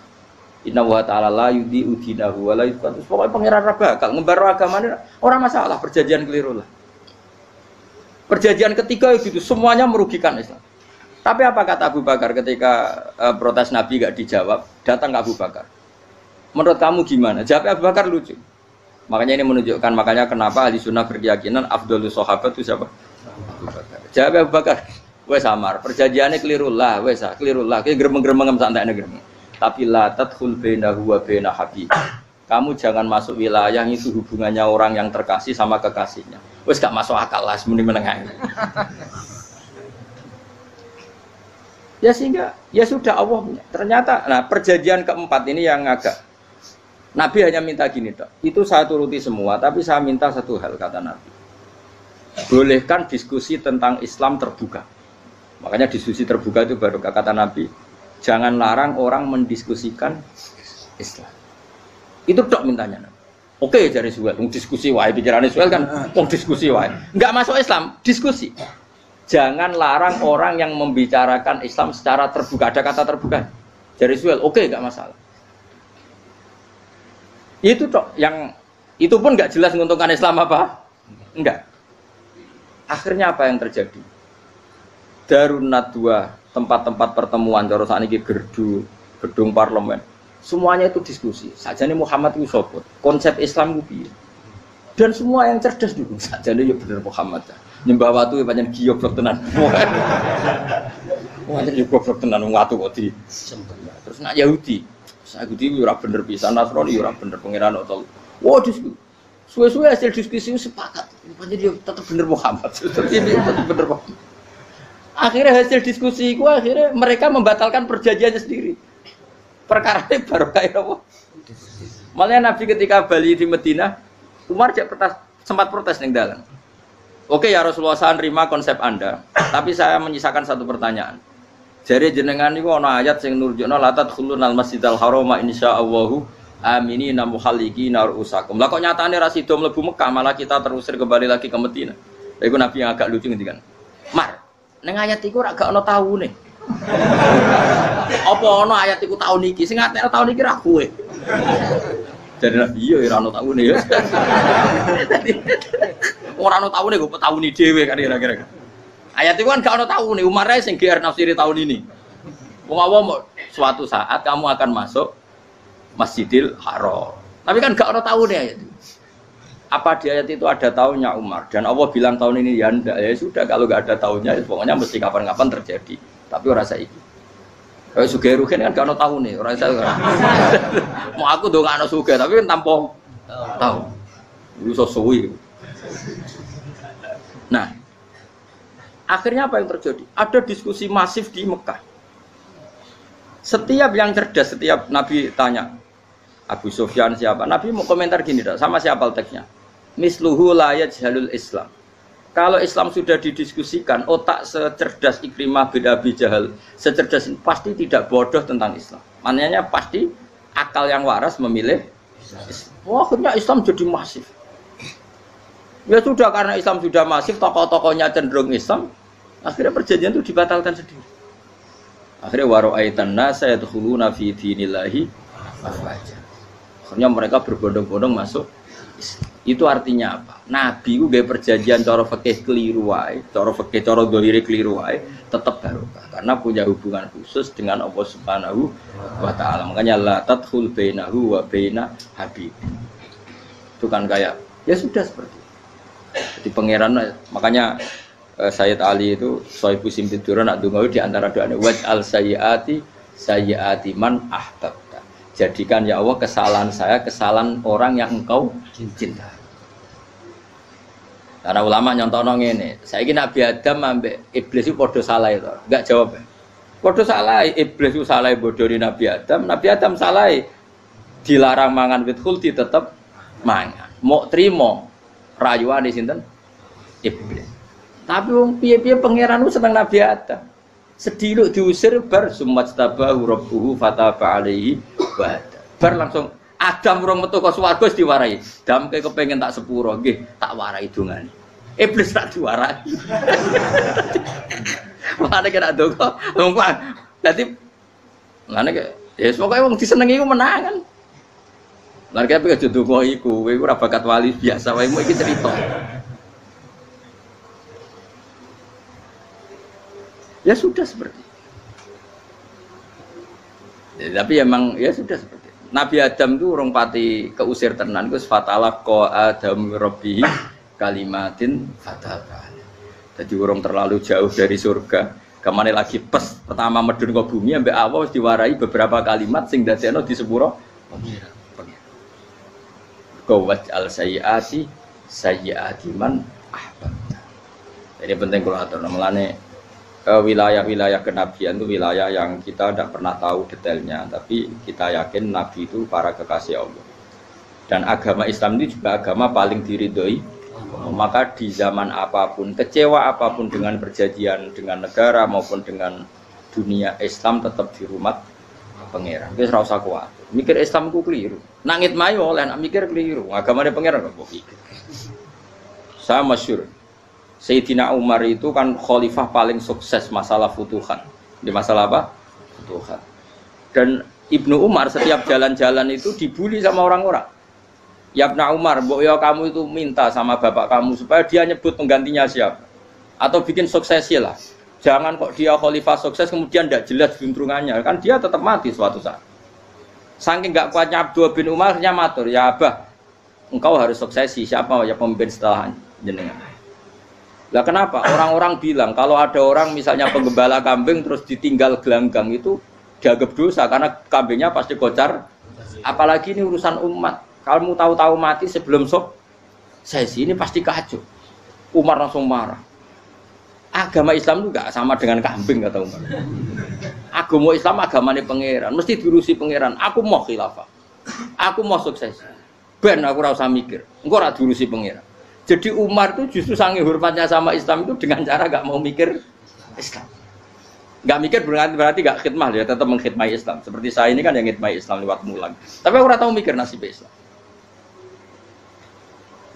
Inna wa ta'ala la yudhi'u dinahu wa la yudhi'u. Pokoknya pangeran bakal ngembar agamanya orang masalah perjanjian keliru lah. Perjanjian ketiga itu semuanya merugikan Islam. Tapi apa kata Abu Bakar ketika protes Nabi gak dijawab, datang ke Abu Bakar. Menurut kamu gimana? Jawab Abu Bakar lucu. Makanya ini menunjukkan makanya kenapa ahli sunnah berkeyakinan afdhalus sahabat itu siapa? Abu Bakar. Jawab Abu Bakar. Wes samar, perjanjiannya keliru lah, wes keliru lah. Kayak gremeng-gremeng santai gremeng. Tapi la tadkhul bainahu wa baina habib. Kamu jangan masuk wilayah itu hubungannya orang yang terkasih sama kekasihnya. Wes gak masuk akal lah, semuanya menengah. Ya sehingga ya sudah Allah punya. Ternyata nah perjanjian keempat ini yang agak Nabi hanya minta gini toh. Itu saya turuti semua, tapi saya minta satu hal kata Nabi. Bolehkan diskusi tentang Islam terbuka. Makanya diskusi terbuka itu baru kata Nabi. Jangan larang orang mendiskusikan Islam. Itu tok mintanya. Oke, jari Suel, diskusi wae pikirannya Suel kan, diskusi wae. Enggak masuk Islam, diskusi. Jangan larang orang yang membicarakan Islam secara terbuka. Ada kata terbuka. Jari Suel, oke, enggak masalah. Itu tok yang itu pun enggak jelas menguntungkan Islam apa? Enggak. Akhirnya apa yang terjadi? Darun Nadwa, tempat-tempat pertemuan cara sakniki gerdu, gedung parlemen. Semuanya itu diskusi. Sajane Muhammad itu sapa? Konsep Islam ku piye? Dan semua yang cerdas dulu. Sajane ya bener Muhammad. Nyembah watu pancen giyoblok tenan. Wah, jadi goblok tenan wong watu kok di. Terus nak Yahudi. Yahudi ora bener pisan, Nasrani ora bener pangeran kok. Wah, diskusi. Suwe-suwe hasil diskusi sepakat. Pancen ya tetep bener Muhammad. Tetep bener Muhammad. Akhirnya hasil diskusi itu akhirnya mereka membatalkan perjanjiannya sendiri. Perkara ini baru kayak apa? Malah Nabi ketika balik di Madinah, Umar sempat protes ning dalam. Oke ya Rasulullah, saya nerima konsep Anda, tapi saya menyisakan satu pertanyaan. Jadi jenengan itu ana ayat sing nurjukna la tadkhulunal masjidal harama insyaallahu aminina muhalliqina ru'usakum. Lah kok nyatane ra sida mlebu Mekah, malah kita terusir kembali lagi ke Madinah. Iku Nabi yang agak lucu ngendikan. Mar, ning ayat iku ora gak ana taune. Apa ana ayat iku taun iki? Sing ngatekno taun iki ra kowe. Jadi Nabi iya ora ana taune ya. Ora ana taune kok tauni dhewe kan kira-kira. Ayat iku kan gak ana taune, Umar ae sing GR nafsiri tahun ini. Wong awam suatu saat kamu akan masuk Masjidil Haram. Tapi kan gak ana taune ayat itu. Apa di ayat itu ada tahunnya Umar dan Allah bilang tahun ini ya enggak, ya sudah kalau nggak ada tahunnya ya pokoknya mesti kapan-kapan terjadi tapi orang saya itu kalau suge rugen kan gak ada tahun nih orang saya mau aku dong gak ada suge tapi kan tanpa tahu itu sesuai. Nah akhirnya apa yang terjadi, ada diskusi masif di Mekah. Setiap yang cerdas, setiap Nabi tanya Abu Sufyan siapa? Nabi mau komentar gini dah, sama siapa teksnya? Misluhu la yajhalul Islam. Kalau Islam sudah didiskusikan, otak secerdas Ikrimah bin Abi Jahal, secerdas ini pasti tidak bodoh tentang Islam. Maknanya pasti akal yang waras memilih Islam. Wah, akhirnya Islam jadi masif. Ya sudah, karena Islam sudah masif, tokoh-tokohnya cenderung Islam, akhirnya perjanjian itu dibatalkan sendiri. Akhirnya waro'aitan nasa yadkhuluna fi dinillahi afwaja. Akhirnya mereka berbondong-bondong masuk Islam. Itu artinya apa? Nabi itu gaya perjanjian cara fikih keliru wae, cara fikih cara zahire keliru wae, tetap barokah karena punya hubungan khusus dengan Allah Subhanahu wa taala. Makanya la tadkhul bainahu wa baina habib. Itu kan kayak ya sudah seperti itu. Jadi pangeran, makanya Sayyid Ali itu Sohibu Simtidur nak dungawi di antara doanya waj'al sayyiati man ahbabta. Jadikan ya Allah kesalahan saya kesalahan orang yang engkau cinta. Karena ulama nyontono ngene, saiki Nabi Adam ambek iblis itu padha salah itu. Enggak jawab. Padha salah, iblis itu salah bodoni Nabi Adam salah dilarang mangan wit khuldi tetep mangan. Mau trimo rayuane sinten? Iblis. Tapi wong piye-piye pangeran ku seneng Nabi Adam. Sediluk diusir bar sumajtabahu rabbuhu fataba alaihi wa bar langsung Adam urung metu ke swarga wis diwarai. Damke kepengin tak sepuro nggih, tak warai dongane. Iblis tak diwarai. Mane kena donga, lumpang. Dadi ngene ke ya pokoke wong disenengi iku menang kan. Lah kaya aja donga iku, kowe ora bakat wali biasa wae iki cerita. Ya sudah seperti itu. Ya, tapi emang ya sudah seperti itu. Nabi Adam itu urung pati keusir tenan, itu fatalah ko Adam Rabbi kalimatin fataba. Jadi urung terlalu jauh dari surga. Kemana lagi pes pertama medun ke bumi ambek Allah diwarai beberapa kalimat sing dadekno di sepuro pengira. Qawat al sayyiati man ahbabta. Ini penting kalau atur namanya wilayah-wilayah kenabian itu wilayah yang kita tidak pernah tahu detailnya, tapi kita yakin Nabi itu para kekasih Allah. Dan agama Islam ini juga agama paling diridhoi. Maka di zaman apapun, kecewa apapun dengan perjanjian dengan negara maupun dengan dunia, Islam tetap dirumah pangeran. Wis ora usah kuat. Mikir Islam ku keliru. Nangit mayo oleh nak mikir keliru. Agamane pangeran kok iki. Saya masyhur Sayyidina Umar itu kan khalifah paling sukses masalah futuhan. Di masalah apa? Futuhan. Dan Ibnu Umar setiap jalan-jalan itu dibully sama orang-orang. Ya Ibnu Umar, mbok ya kamu itu minta sama bapak kamu supaya dia nyebut penggantinya siapa. Atau bikin suksesi lah. Jangan kok dia khalifah sukses kemudian tidak jelas juntrungannya. Kan dia tetap mati suatu saat. Saking gak kuatnya Abdul bin Umar, nya matur, ya Abah, engkau harus suksesi. Siapa ya pemimpin setelah jenengan? Lah kenapa? Orang-orang bilang kalau ada orang misalnya penggembala kambing terus ditinggal gelanggang itu dianggap dosa karena kambingnya pasti kocar. Apalagi ini urusan umat. Kalau mau tahu-tahu mati sebelum sesi ini pasti kacau. Umar langsung marah. Agama Islam itu gak sama dengan kambing kata Umar. Agama Islam agamanya pangeran, mesti diurusi pangeran. Aku mau khilafah. Aku mau sukses. Ben aku ora usah mikir. Engko ora diurusi pangeran. Jadi Umar itu justru sangat hormatnya sama Islam itu dengan cara gak mau mikir Islam. Gak mikir berarti gak khidmah, dia tetap mengkhidmati Islam. Seperti saya ini kan yang khidmati Islam lewat mulang. Tapi aku ora tahu mikir nasib Islam.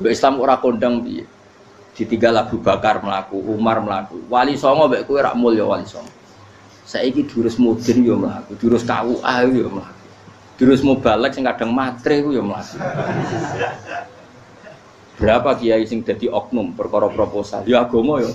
Islam ora kondang piye. Ditinggal Abu Bakar melaku, Umar melaku. Wali Songo mbek kowe rak mulya Wali Songo. Saiki durus mudin yo mlaku, durus KUA yo mlaku. Durus mubalek sing kadang matre ku yo mlaku. Berapa kiai sing dadi oknum perkara proposal? Ya agama yo.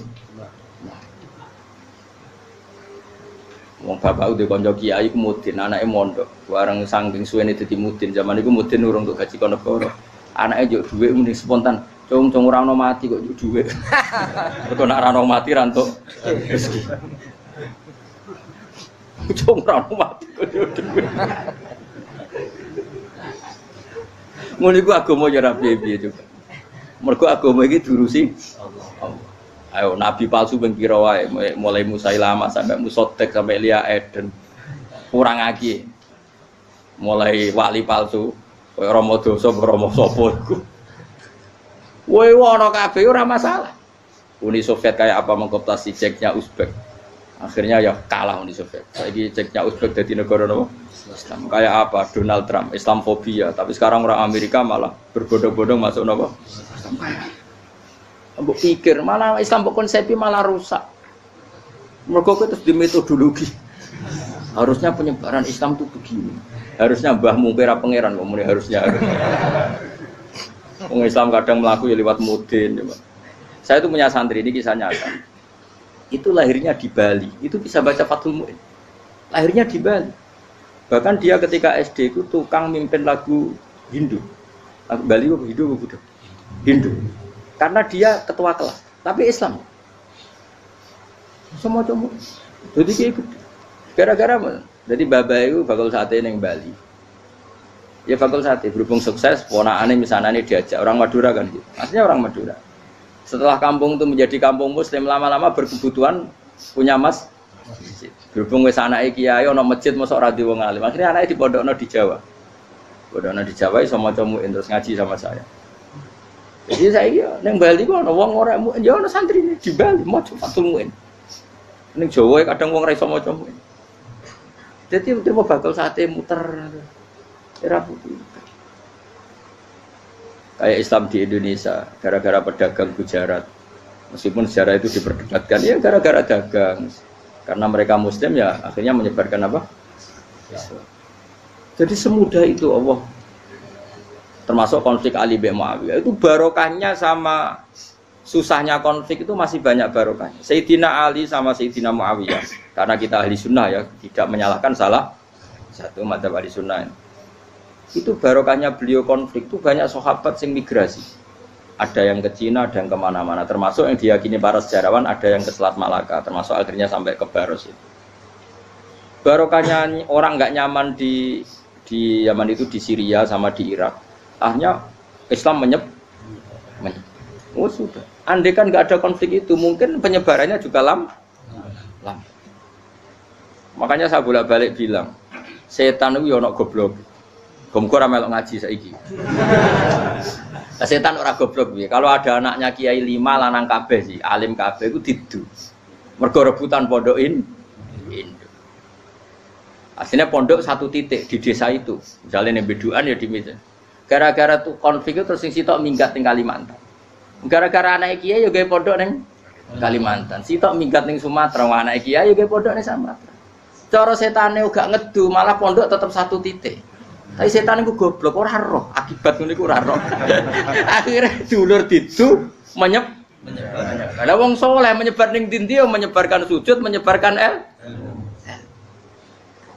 Wong bapak udah konco kiai ku mudin, anake mondok. Bareng saking suwene dadi mudin, zaman iku mudin urung untuk gaji kono negara. Anake njuk dhuwit muni spontan. Cung ora ono mati kok njuk dhuwit. Mergo nek ora ono mati ra entuk rezeki. Cung ora ono mati kok njuk dhuwit. Ngono iku agama ya ora piye-piye juga. Mergo agama iki diurusi Allah. Ayo nabi palsu ben kira wae mulai Musailamah sampai Musotek sampai Lia Eden kurang lagi. Mulai wali palsu Kaya Rama dosa Rama sapa iku. Woi ana kabeh ora masalah. Uni Soviet kayak apa mengkooptasi Ceknya Uzbek. Akhirnya ya kalah Uni Soviet. Saiki Ceknya Uzbek dadi negara apa? Islam. Kayak apa Donald Trump, Islamfobia, tapi sekarang orang Amerika malah berbondong-bondong masuk apa? Islam. Mbok pikir malah Islam konsepi malah rusak. Mergo itu di metodologi. Harusnya penyebaran Islam itu begini. Harusnya mbahmu kira pangeran kok muni harusnya. Wong Islam kadang melaku ya lewat mudin. Saya itu punya santri, ini kisah nyata. Itu lahirnya di Bali. Itu bisa baca Fathul Mu'in. Lahirnya di Bali. Bahkan dia ketika SD itu tukang mimpin lagu Hindu. Lagu Bali apa Hindu apa Buddha? Hindu. Karena dia ketua kelas, tapi Islam. Semua cuma. Jadi kayak gitu. Gara-gara apa? Jadi bapak itu bakal sate neng Bali. Ya bakal sate berhubung sukses, ponakane misalnya ini diajak orang Madura kan gitu. Aslinya orang Madura. Setelah kampung itu menjadi kampung Muslim, lama-lama berkebutuhan punya masjid. Berhubung wis anake kiai ana masjid mosok ora di wong alim. Akhirnya anake dipondokno di Jawa. Pondokno di Jawa iso maca muin terus ngaji sama saya. Jadi saya neng Bali kok ana wong ora muin, ya ana santri di Bali maca Fathul Muin. Ning Jawa kadang wong ora iso maca muin. Jadi terima bakal sate muter. Era putih. Kayak Islam di Indonesia, gara-gara pedagang Gujarat. Meskipun sejarah itu diperdebatkan, ya gara-gara dagang. Karena mereka Muslim ya akhirnya menyebarkan apa? Islam. Jadi semudah itu Allah. Termasuk konflik Ali bin Muawiyah. Itu barokahnya sama susahnya konflik itu masih banyak barokahnya. Sayyidina Ali sama Sayyidina Muawiyah. Karena kita ahli sunnah ya, tidak menyalahkan salah satu madzhab ahli sunnah. Itu barokahnya beliau konflik itu banyak sahabat yang migrasi. Ada yang ke Cina, ada yang kemana-mana. Termasuk yang diyakini para sejarawan, ada yang ke Selat Malaka. Termasuk akhirnya sampai ke Baros itu. Barokahnya orang nggak nyaman di Yaman itu, di Syria sama di Irak. Akhirnya Islam menyeb. Oh sudah. Andai kan nggak ada konflik itu, mungkin penyebarannya juga lambat. Makanya saya bolak-balik bilang, setan itu ya ono goblok. Gomkor melok ngaji saiki. Setan ora goblok piye. Kalau ada anaknya kiai 5 lanang kabeh sih, alim kabeh iku didu. Mergo rebutan pondokin induk. Aslinya pondok satu titik di desa itu. Misalnya ning Beduan ya di Medan. Gara-gara tuh konflik itu terus sing sitok minggat ning Kalimantan. Gara-gara anake kiai ya gawe pondok ning Kalimantan. Sitok minggat ning Sumatera, anake kiai ya gawe pondok ning Sumatera. Cara setane uga ngedu, malah pondok tetap satu titik. Tapi setan itu goblok, ora roh, akibat ngono iku ora roh. Akhirnya dulur didu menyebar. Ada wong soleh menyebar ning ndi menyebarkan sujud, menyebarkan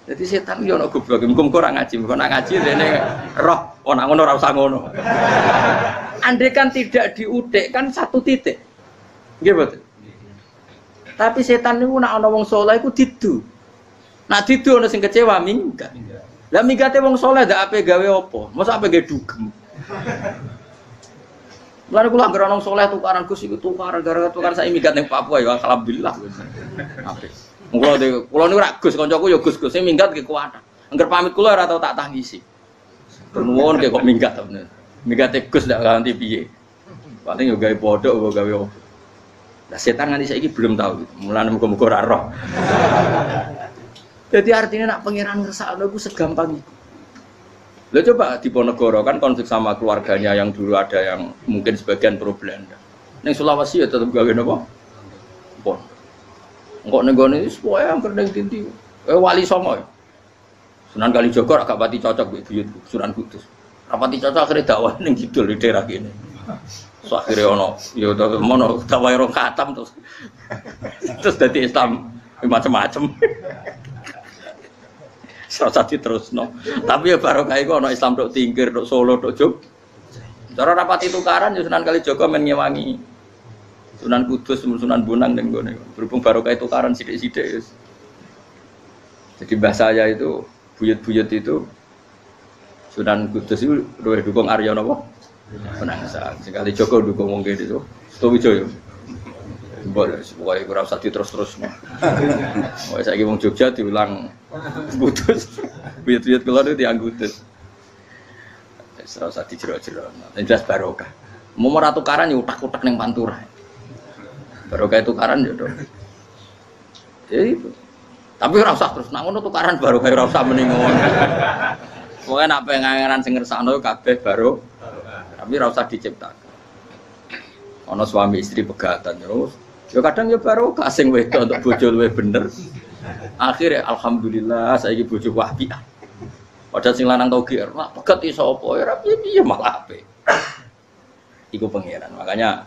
Jadi setan yo ono goblok, muga-muga ora ngaji, muga nak ngaji rene roh, ana ngono ora usah ngono. Andai kan tidak diudik kan satu titik. Nggih mboten. Tapi setan niku nek ana wong soleh iku didu. Nak didu ana sing kecewa minggat. Lah migate wong soleh ndak ape gawe apa? Mosok ape gawe dugem. Lan kula anggere wong soleh tukaran Gus iku tukaran gara-gara tukaran sak migat ning Papua ya alhamdulillah. Apik. Kula niku rak Gus kancaku ya Gus-Gus sing minggat ki kuwat. Angger pamit kula ora tau tak tangisi. Nuwun kok minggat to bener. Migate Gus ndak ganti piye. Paling yo gawe podok apa gawe apa. Lah setan nganti saiki belum tahu gitu. Mulane muga-muga ora roh. Jadi artinya nak pangeran ngersakno iku segampang itu. Lah coba di Ponegoro kan konflik sama keluarganya yang dulu ada yang mungkin sebagian pro Belanda. Ning Sulawesi ya tetep gawe napa? Pon. Engko ning gone wis pokoke angker ning dinti. Wali Songo ya. Sunan Kalijaga agak pati cocok mbek buyutku, Sunan Kudus. Rapati cocok akhire dakwah ning kidul di daerah kene. So akhire ono ya mono dakwah rong khatam terus. Terus dadi Islam macam-macam. Serasa diterusno. Tapi ya barokah iku ana Islam tok Tingkir, tok Solo, tok Jogja. Cara rapati tukaran ya Sunan Kalijaga men ngewangi Sunan Kudus, Sunan Bonang ning gone. Berhubung barokah tukaran sithik-sithik wis. Jadi bahasa saya itu buyut-buyut itu Sunan Kudus itu luwih dukung Arya napa? Penangsa. Sing Kalijaga dukung wong kene itu. Stowijaya. Boleh, pokoknya kurang usah terus-terus. Pokoknya saya ngomong Jogja diulang Kudus, buyut-buyut keluar itu yang Kudus. Serasa dijero-jero. Jelas barokah. Mau ora tukaran ya utak-utak ning pantura. Barokah tukaran ya dong. Ya itu. Tapi ora usah terus nang ngono tukaran barokah ora usah muni ngono. Pokoke nek pengangenan sing ngersakno kabeh baro. Tapi ora usah diciptakan. Ana suami istri pegatan terus. Ya kadang ya barokah sing wedok untuk bojo luwih bener. Akhirnya alhamdulillah saiki bojo wapian. Padahal sing lanang tau GR, nak pegat iso apa ya piye malah apik. Iku pangeran. Makanya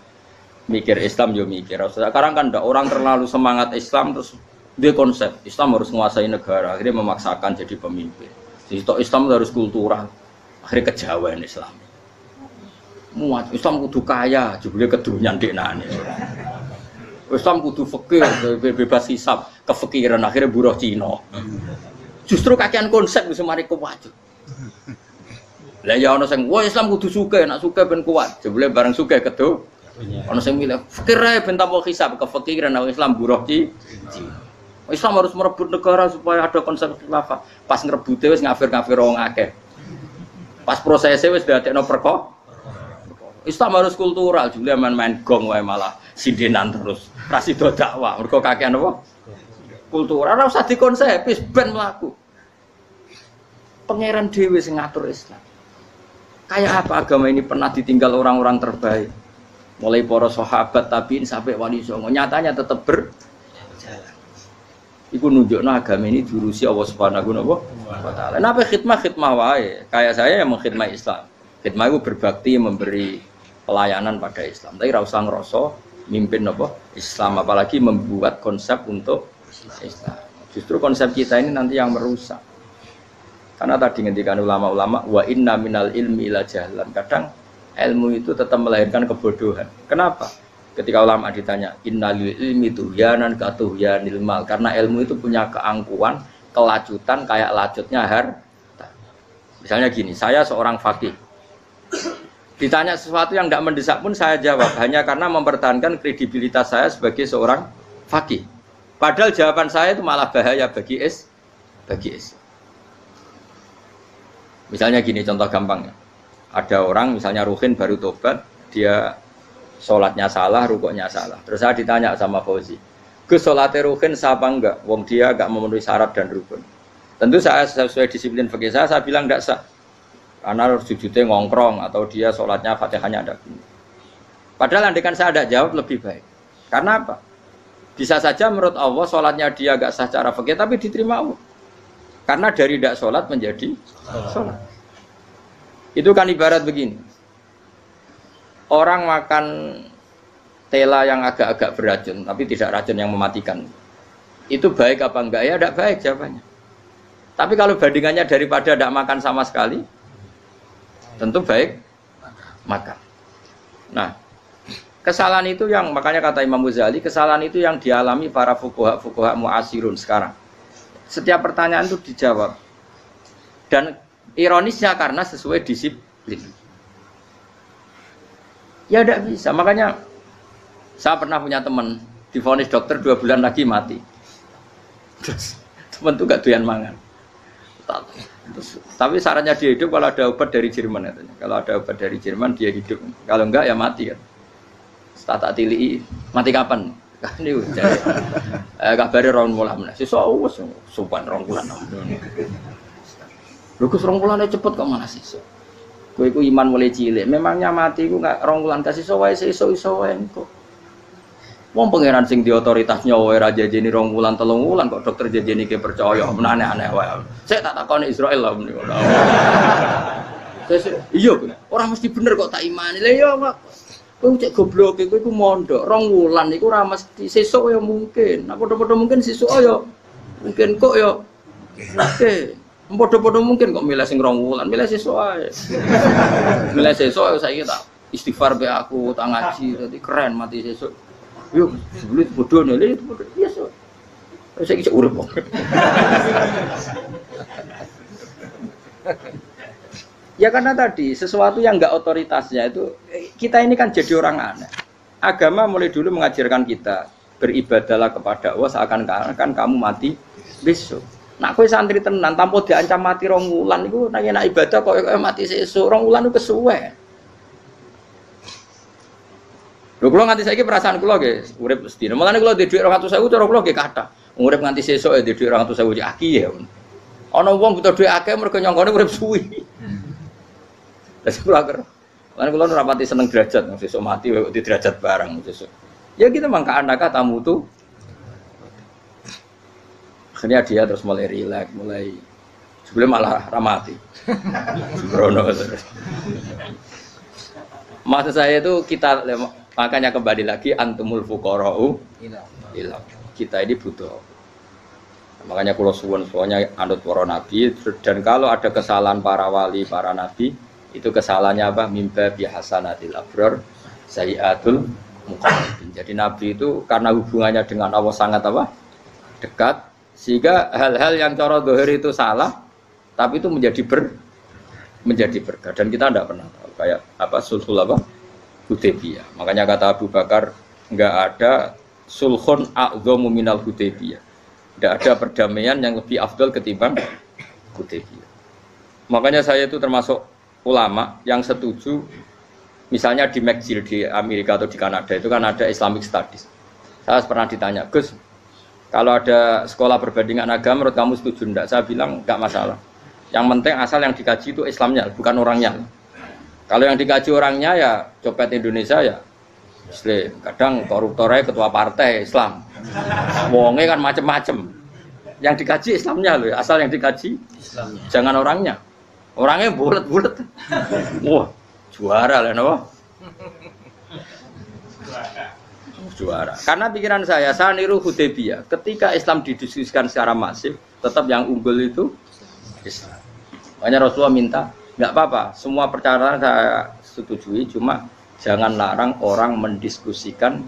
mikir Islam yo mikir. Sekarang kan ndak orang terlalu semangat Islam terus dia konsep Islam harus menguasai negara, akhirnya memaksakan jadi pemimpin. Sistem Islam harus kultural, akhirnya kejawen Islam. Muat Islam kudu kaya, jebule kedunyan deknane. Islam kudu fakir, bebas hisab, kefikiran akhirnya buruh Cina. Justru kakean konsep wis mari kuat. Lah ya ana sing wah Islam kudu sugih, nek sugih ben kuat. Jebule bareng sugih kedu. Ana sing milih fakir ae ben tambah hisab, kefikiran Islam buruh Cina. Islam harus merebut negara supaya ada konsep khilafah. Pas ngrebute wis ngafir-ngafir wong akeh. Pas prosesnya wis dadekno perkara. Islam harus kultural, jebule main gong wae malah sindenan terus. Ra sida dakwah, mergo kakean apa? Kultural ora usah dikonsep, wis ben mlaku. Pangeran dhewe sing ngatur Islam. Kayak apa agama ini pernah ditinggal orang-orang terbaik. Mulai para sahabat tabiin sampai wali songo, nyatanya tetap berjalan. Iku nunjukno agama ini diurusi Allah Subhanahu wa taala. Napa khidmah wae. Kayak saya yang mengkhidmati Islam. Khidmah itu berbakti memberi pelayanan pada Islam. Tapi ora usah ngrasa mimpin apa Islam, apalagi membuat konsep untuk Islam. Justru konsep kita ini nanti yang merusak. Karena tadi ngendikan ulama-ulama wa inna minal ilmi ila jahlan. Kadang ilmu itu tetap melahirkan kebodohan. Kenapa? Ketika ulama ditanya innalil ilmi tuhyanan katuhyanil mal, karena ilmu itu punya keangkuhan, kelajutan kayak lacutnya harta. Misalnya gini, saya seorang faqih. Ditanya sesuatu yang tidak mendesak pun saya jawab hanya karena mempertahankan kredibilitas saya sebagai seorang faqih. Padahal jawaban saya itu malah bahaya bagi Islam. Misalnya gini contoh gampangnya. Ada orang misalnya Ruhin baru tobat, dia sholatnya salah, rukuknya salah. Terus saya ditanya sama Fauzi, Gus sholatnya Ruhin sah apa enggak? Wong dia enggak memenuhi syarat dan rukun. Tentu saya sesuai disiplin fikih saya bilang enggak sah. Karena sujudnya ngongkrong atau dia sholatnya fatihahnya ada bunyi. Padahal andaikan saya ada jawab lebih baik. Karena apa? Bisa saja menurut Allah sholatnya dia agak sah cara fikih tapi diterima Allah. Karena dari tidak sholat menjadi sholat. Itu kan ibarat begini. Orang makan tela yang agak-agak beracun tapi tidak racun yang mematikan. Itu baik apa enggak? Ya tidak baik jawabannya. Tapi kalau bandingannya daripada tidak makan sama sekali, tentu baik makan. Nah, kesalahan itu yang makanya kata Imam Ghazali, kesalahan itu yang dialami para fuqaha mu'asirun sekarang. Setiap pertanyaan itu dijawab. Dan ironisnya karena sesuai disiplin. Ya tidak bisa. Makanya saya pernah punya teman divonis dokter 2 bulan lagi mati. Terus teman itu gak doyan mangan. Tapi sarannya dia hidup kalau ada obat dari Jerman katanya. Kalau ada obat dari Jerman dia hidup. Kalau enggak ya mati kan. Tak tilii mati kapan? Kan niku jare. Kabare rong wulan meneh. Sesuk wis sopan rong wulan. Lho Gus rong wulane cepet kok malah sesuk. Kowe iku iman mulai cilik. Memangnya mati iku enggak rong wulan kasih iso wae sesuk iso wae engko. Wong pangeran sing di otoritas nyawa ora jajeni rong wulan 3 wulan kok dokter jajeni ke percaya menane-aneh wae. Sik tak takoni Israil lah meniku. Iya, ora mesti bener kok tak imani. Lah iya kok. Kowe cek goblok kowe iku mondok 2 wulan iku ora mesti sesuk ya mungkin. Nek padha-padha mungkin sesuk ya mungkin kok ya oke. Padha-padha mungkin kok milih sing 2 wulan, milih sesuk ae. Milih sesuk saiki tak istighfar be aku, tak ngaji dadi keren mati sesuk. Yo, sebelum bodoh nih, itu bodoh biasa. Saya kisah urip kok. Ya karena tadi sesuatu yang enggak otoritasnya itu kita ini kan jadi orang aneh. Agama mulai dulu mengajarkan kita beribadahlah kepada Allah seakan-akan kamu mati besok. Nak kowe santri tenan tanpa diancam mati 2 wulan iku nek ibadah kok mati sesuk 2 wulan iku kesuwe. Lho kula nganti saiki perasaan kula nggih urip sedina. Mulane kula di dhuwit 200.000 cara kula nggih kathah. Urip nganti sesuk di dhuwit 200.000 aki ya. Ana wong butuh dhuwit akeh mergo nyongkone urip suwi. Lah kula ker. Lan kula ora pati seneng derajat, sesuk mati di derajat barang sesuk. Ya kita mangka anaka tamu tuh. Akhirnya dia terus mulai rileks, mulai sebelum malah ramati. Sembrono terus. Maksud saya itu kita makanya kembali lagi antumul fuqara'u ila. Kita ini butuh. Makanya kula suwun-suwunnya anut para nabi dan kalau ada kesalahan para wali, para nabi, itu kesalahannya apa? Mimba bi hasanatil abrar sayyiatul muqarrabin. Jadi nabi itu karena hubungannya dengan Allah sangat apa? Dekat. Sehingga hal-hal yang cara zahir itu salah, tapi itu menjadi berkah dan kita tidak pernah tahu kayak apa sulhul apa Hudaybiyah. Makanya kata Abu Bakar enggak ada sulhun a'dhamu minal Hudaybiyah. Tidak ada perdamaian yang lebih afdal ketimbang Hudaybiyah. Makanya saya itu termasuk ulama yang setuju misalnya di McGill di Amerika atau di Kanada itu kan ada Islamic Studies. Saya pernah ditanya, Gus, kalau ada sekolah perbandingan agama, menurut kamu setuju enggak? Saya bilang enggak masalah. Yang penting asal yang dikaji itu Islamnya, bukan orangnya. Kalau yang dikaji orangnya ya copet Indonesia ya Muslim. Kadang koruptornya ketua partai Islam. Wonge kan macem-macem. Yang dikaji Islamnya loh, asal yang dikaji Islamnya. Jangan orangnya. Orangnya bulet-bulet. Wah, juara lah no. Juara. Karena pikiran saya niru Hudaybiyah. Ketika Islam didiskusikan secara masif, tetap yang unggul itu Islam. Makanya Rasulullah minta, nggak apa-apa, semua percaraan saya setujui, cuma jangan larang orang mendiskusikan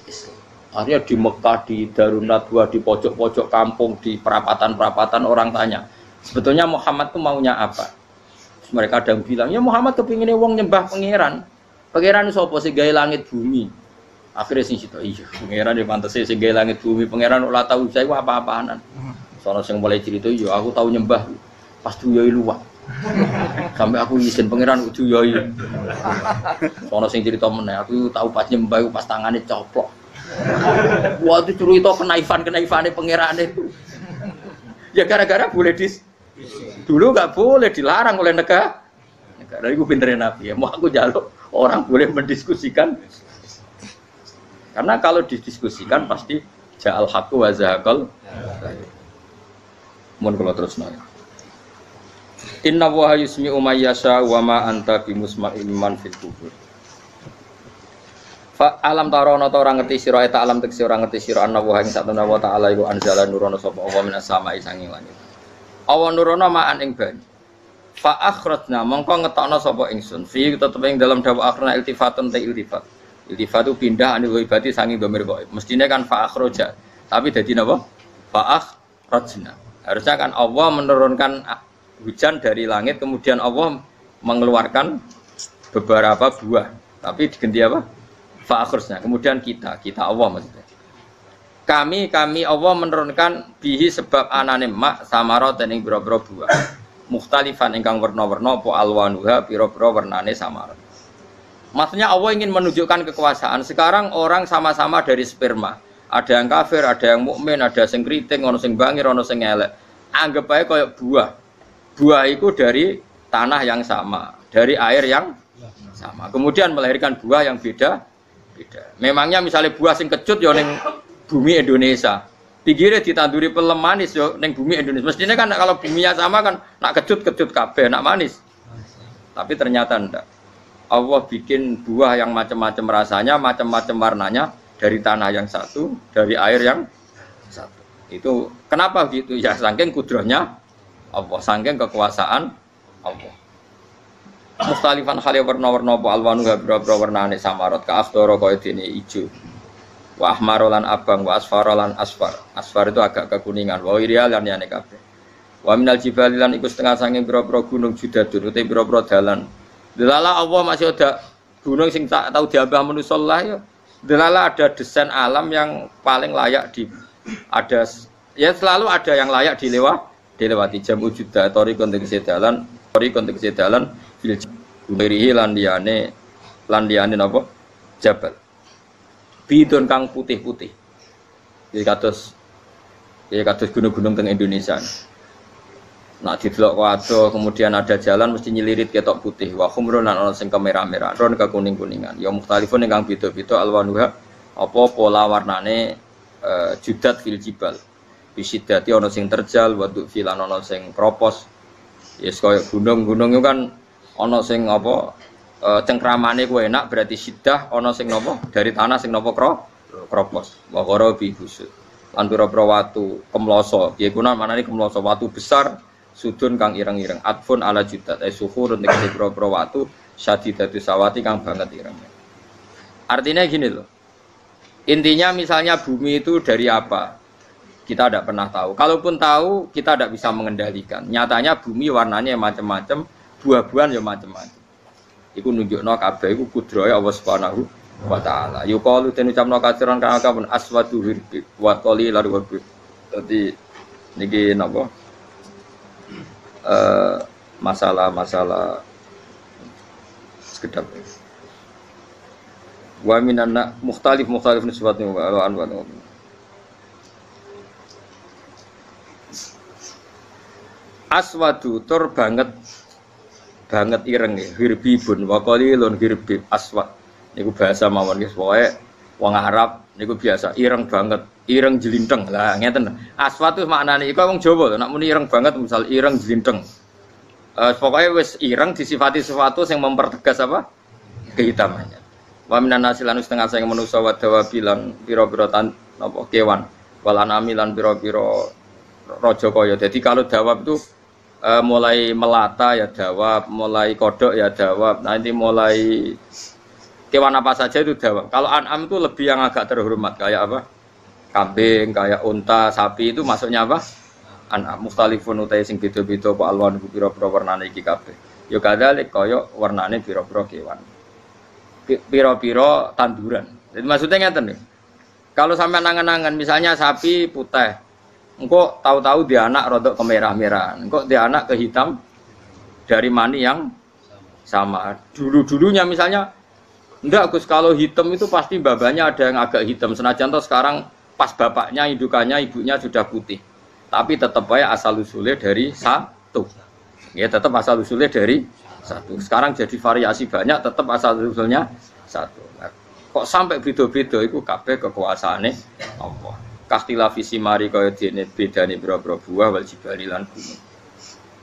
Islam. Akhirnya di Mekah, di Darun Nadwa, di pojok-pojok kampung, di perapatan-perapatan orang tanya, sebetulnya Muhammad itu maunya apa? Terus mereka ada yang bilang, ya Muhammad kepinginnya wong nyembah pangeran. Pangeran itu apa sih? Gaya langit bumi. Akhirnya sing situ, iya, pangeran di pantas sing gaya langit bumi, pangeran ora tahu saya apa-apaanan. Soalnya sing mulai cerita, iya aku tahu nyembah, pas tuyoi luwak. Sampai aku izin pangeran tuyoi. Soalnya sing cerita meneh, aku tahu pas nyembah, pas tangannya coplok. Wah itu cerita kenaifan-kenaifane pangeran itu. Ya gara-gara boleh dulu nggak boleh dilarang oleh negara. Negara itu pinterin Nabi ya. Mau aku jaluk orang boleh mendiskusikan. Karena kalau didiskusikan pasti ja'al haqqu wa zahaqal. Mun kula terusno. Inna wa yusmi'u may yasha wa ma anta bimusma'in man fil kubur. Fa alam tarono ta ora ngerti sira eta alam tekse ora ngerti sira ana wa ing satuna wa ta'ala iku anzala nurono sapa Allah minas sama'i sanging langit. Awan nurono ma'an ing ban. Fa akhrajna mongko ngetokno sapa ingsun. Fi tetep ing dalam dawa akhrana iltifatun ta iltifat. Iltifat itu pindah anil ghaibati sanging dhamir ghaib. Mestine kan fa akhraja. Tapi dadi napa? Fa akhrajna. Harusnya kan Allah menurunkan hujan dari langit kemudian Allah mengeluarkan beberapa buah. Tapi diganti apa? Fa akhrajna. Kemudian kita Allah maksudnya. Kami Allah menurunkan bihi sebab anane mak samarat ing boro-boro buah. Mukhtalifan ingkang werna-werna apa alwanuha pira-pira wernane samarat. Maksudnya Allah ingin menunjukkan kekuasaan. Sekarang orang sama-sama dari sperma. Ada yang kafir, ada yang mukmin, ada yang keriting, ono sing bangir, ono sing elek. Anggap aja kayak buah. Buah itu dari tanah yang sama, dari air yang sama. Kemudian melahirkan buah yang beda. Memangnya misalnya buah sing kecut ya ning bumi Indonesia. Pinggirnya ditanduri pelem manis ya ning bumi Indonesia. Mestinya kan kalau buminya sama kan nak kecut kabeh, nak manis. Tapi ternyata enggak. Allah bikin buah yang macam-macam rasanya, macam-macam warnanya dari tanah yang satu, dari air yang satu. Itu kenapa gitu? Ya saking kudrahnya Allah, saking kekuasaan Allah. Mustalifan khali warna-warna apa alwanu habra-habra warnane samarat ka afdara kaya dene ijo. Wa ahmarolan abang wa asfarolan asfar. Asfar itu agak kekuningan, wa irial lan yane kabeh. Wa minal jibali lan iku setengah saking pira-pira gunung judadun utawa pira-pira dalan. Delala Allah masih ada gunung sing tak tahu diambah manusia lah ya. Delala ada desain alam yang paling layak di ada Ya selalu ada yang layak dilewati jam ujuda tori konteks dalan fil berihi lan liyane napa jabal bidon kang putih-putih ya kados gunung-gunung teng Indonesia. Nah didelok waduh kemudian ada jalan mesti nyelirit ketok putih wa khumrun lan ana sing kemerah-merah ron ke kuning-kuningan ya mukhtalifun ingkang beda-beda alwanuha apa pola warnane judat fil jibal bisidati ana sing terjal wa filan ana sing kropos yes kaya gunung-gunung itu kan ana sing apa cengkramane ku enak berarti sidah ana sing napa dari tanah sing napa kropos wa gharabi busud lan pira-pira watu kemloso piye kuna manane kemloso watu besar sudun kang ireng-ireng atfun ala judat suhurun nek pira-pira watu syadidatu sawati kang banget ireng. Artinya gini loh, intinya misalnya bumi itu dari apa kita tidak pernah tahu. Kalaupun tahu, kita tidak bisa mengendalikan. Nyatanya bumi warnanya macam-macam, buah-buahan ya macam-macam. Iku nunjukno kabeh iku kudrohe Allah Subhanahu wa taala. Yuqalu den ucapno kaciran kang akeh aswadu hirbi wa qalilan wa bi. Dadi niki napa? Masalah sekedap. Wa minanna mukhtalif nisbatnya wa anwa. Aswadu tur banget ireng ya hirbibun wa qalilun hirbib aswad niku bahasa mawon guys pokoke wong Arab niku biasa ireng banget ireng jelinteng lah ngeten aswad itu maknane iku wong Jawa nek muni ireng banget misal ireng jelinteng pokoke wis ireng disifati sesuatu yang mempertegas apa kehitamannya wa minan nasilan setengah sing manusa wa dawabilan pira-pira apa kewan wal anami lan pira-pira raja kaya dadi kalau dawab itu mulai melata ya dawab, mulai kodok ya dawab. Nanti mulai kewan apa saja itu dawab. Kalau an'am itu lebih yang agak terhormat kayak apa? Kambing, kayak unta, sapi itu masuknya apa? An'am. Mukhtalifun utai sing beda-beda apa alwan pira-pira warnane iki kabeh. Ya kadzalik kaya warnane pira-pira kewan. Pira-pira tanduran. Jadi maksudnya ngeten nih. Kalau sampai nangan-nangan misalnya sapi putih engkau tahu-tahu dia anak rodok kemerah-merahan, engkau dia anak ke hitam dari mani yang sama. Dulu-dulunya misalnya, enggak Gus kalau hitam itu pasti babanya ada yang agak hitam. Senajan toh sekarang pas bapaknya, indukannya, ibunya sudah putih. Tapi tetap aja asal usulnya dari satu. Ya tetap asal usulnya dari satu. Sekarang jadi variasi banyak, tetap asal usulnya satu. Nah, kok sampai beda-beda itu kabeh kekuasaane Allah. Kastilah visi mari kaya dene bedane boro-boro buah wal jibali lan gunung.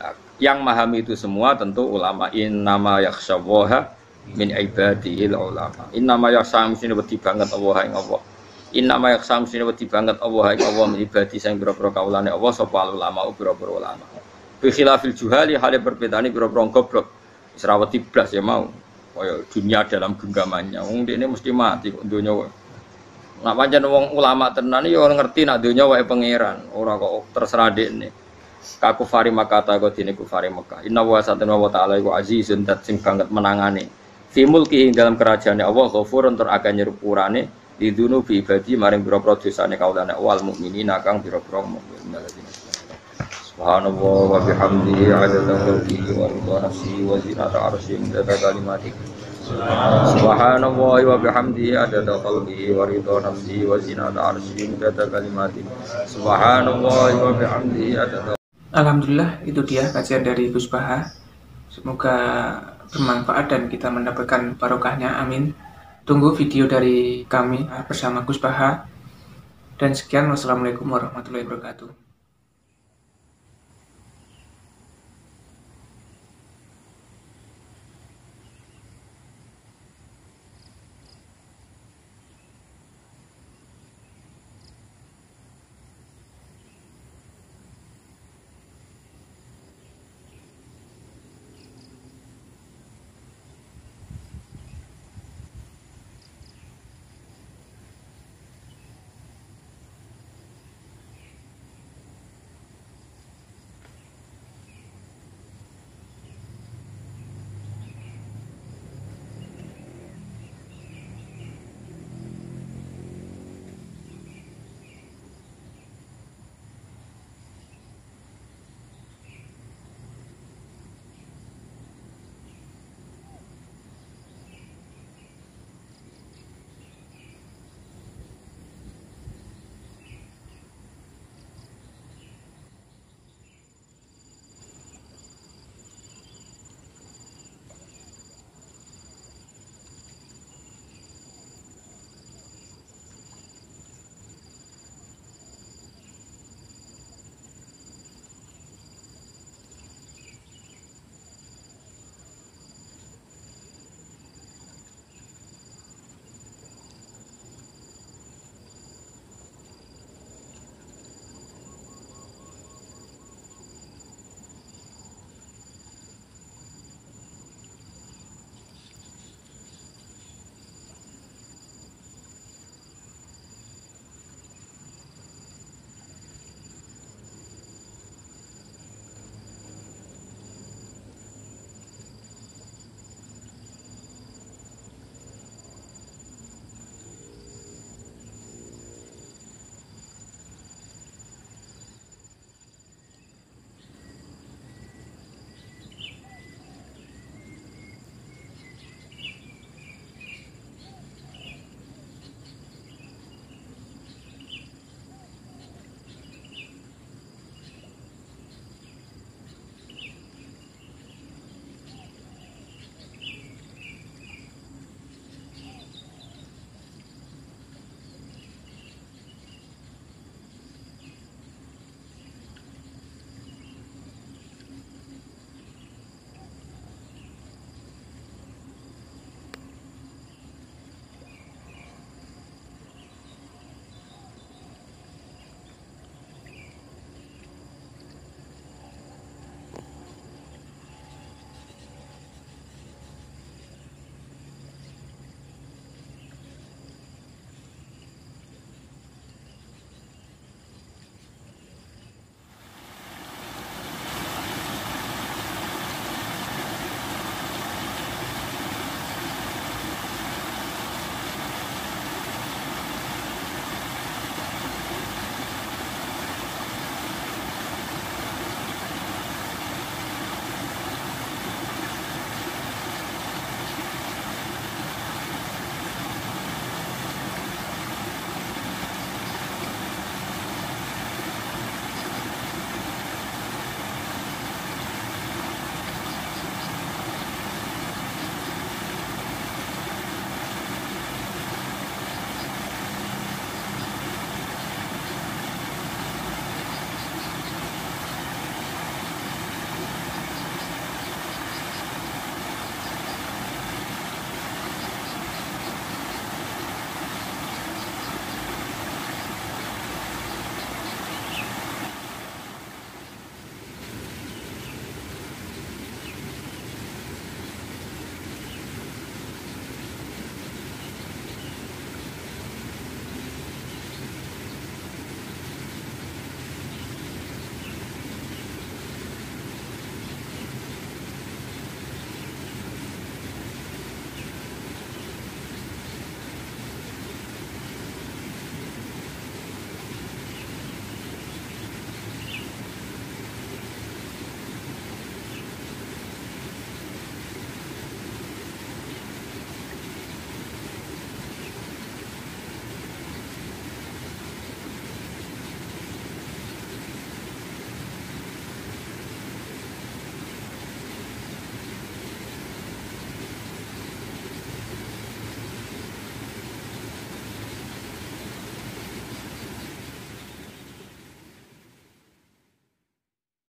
Nah, yang memahami itu semua tentu ulama innama yakhshawaha min ibadihil ulama. Innama yakhsha mesti wedi banget Allah ing Allah. Innama yakhsha mesti wedi banget Allah ing Allah min ibadi sing boro-boro kaulane Allah sapa ulama boro-boro ulama. Bi khilafil juhali hale berbedane boro-boro goblok. Wis ra wedi blas ya mau. Kaya dunia dalam genggamannya. Wong dekne mesti mati kok donya wae. Nak pancen wong ulama tenan ya ngerti nak donya wae pangeran, ora kok terserah dekne. Kaku fari makata kok dene kufari Mekah. Inna wa satana wa ta'ala iku azizun dat sing banget menangane. Fi mulki dalam kerajaane Allah ghafurun tur akeh nyepurane lidunu bi ibadi maring pira-pira dosane kaulane wal mukminina kang pira-pira mukmin. Subhanallah wa bihamdihi adada khalqihi wa ridha nafsihi wa zinata arsyihi adada kalimatihi. Subhanallah wa bihamdihi adada khalqihi wa ridha nafsihi wa zinata arsyihi adada kalimatihi. Subhanallah wa bihamdihi adada. Alhamdulillah itu dia kajian dari Gus Baha. Semoga bermanfaat dan kita mendapatkan barokahnya. Amin. Tunggu video dari kami bersama Gus Baha. Dan sekian, wassalamualaikum warahmatullahi wabarakatuh.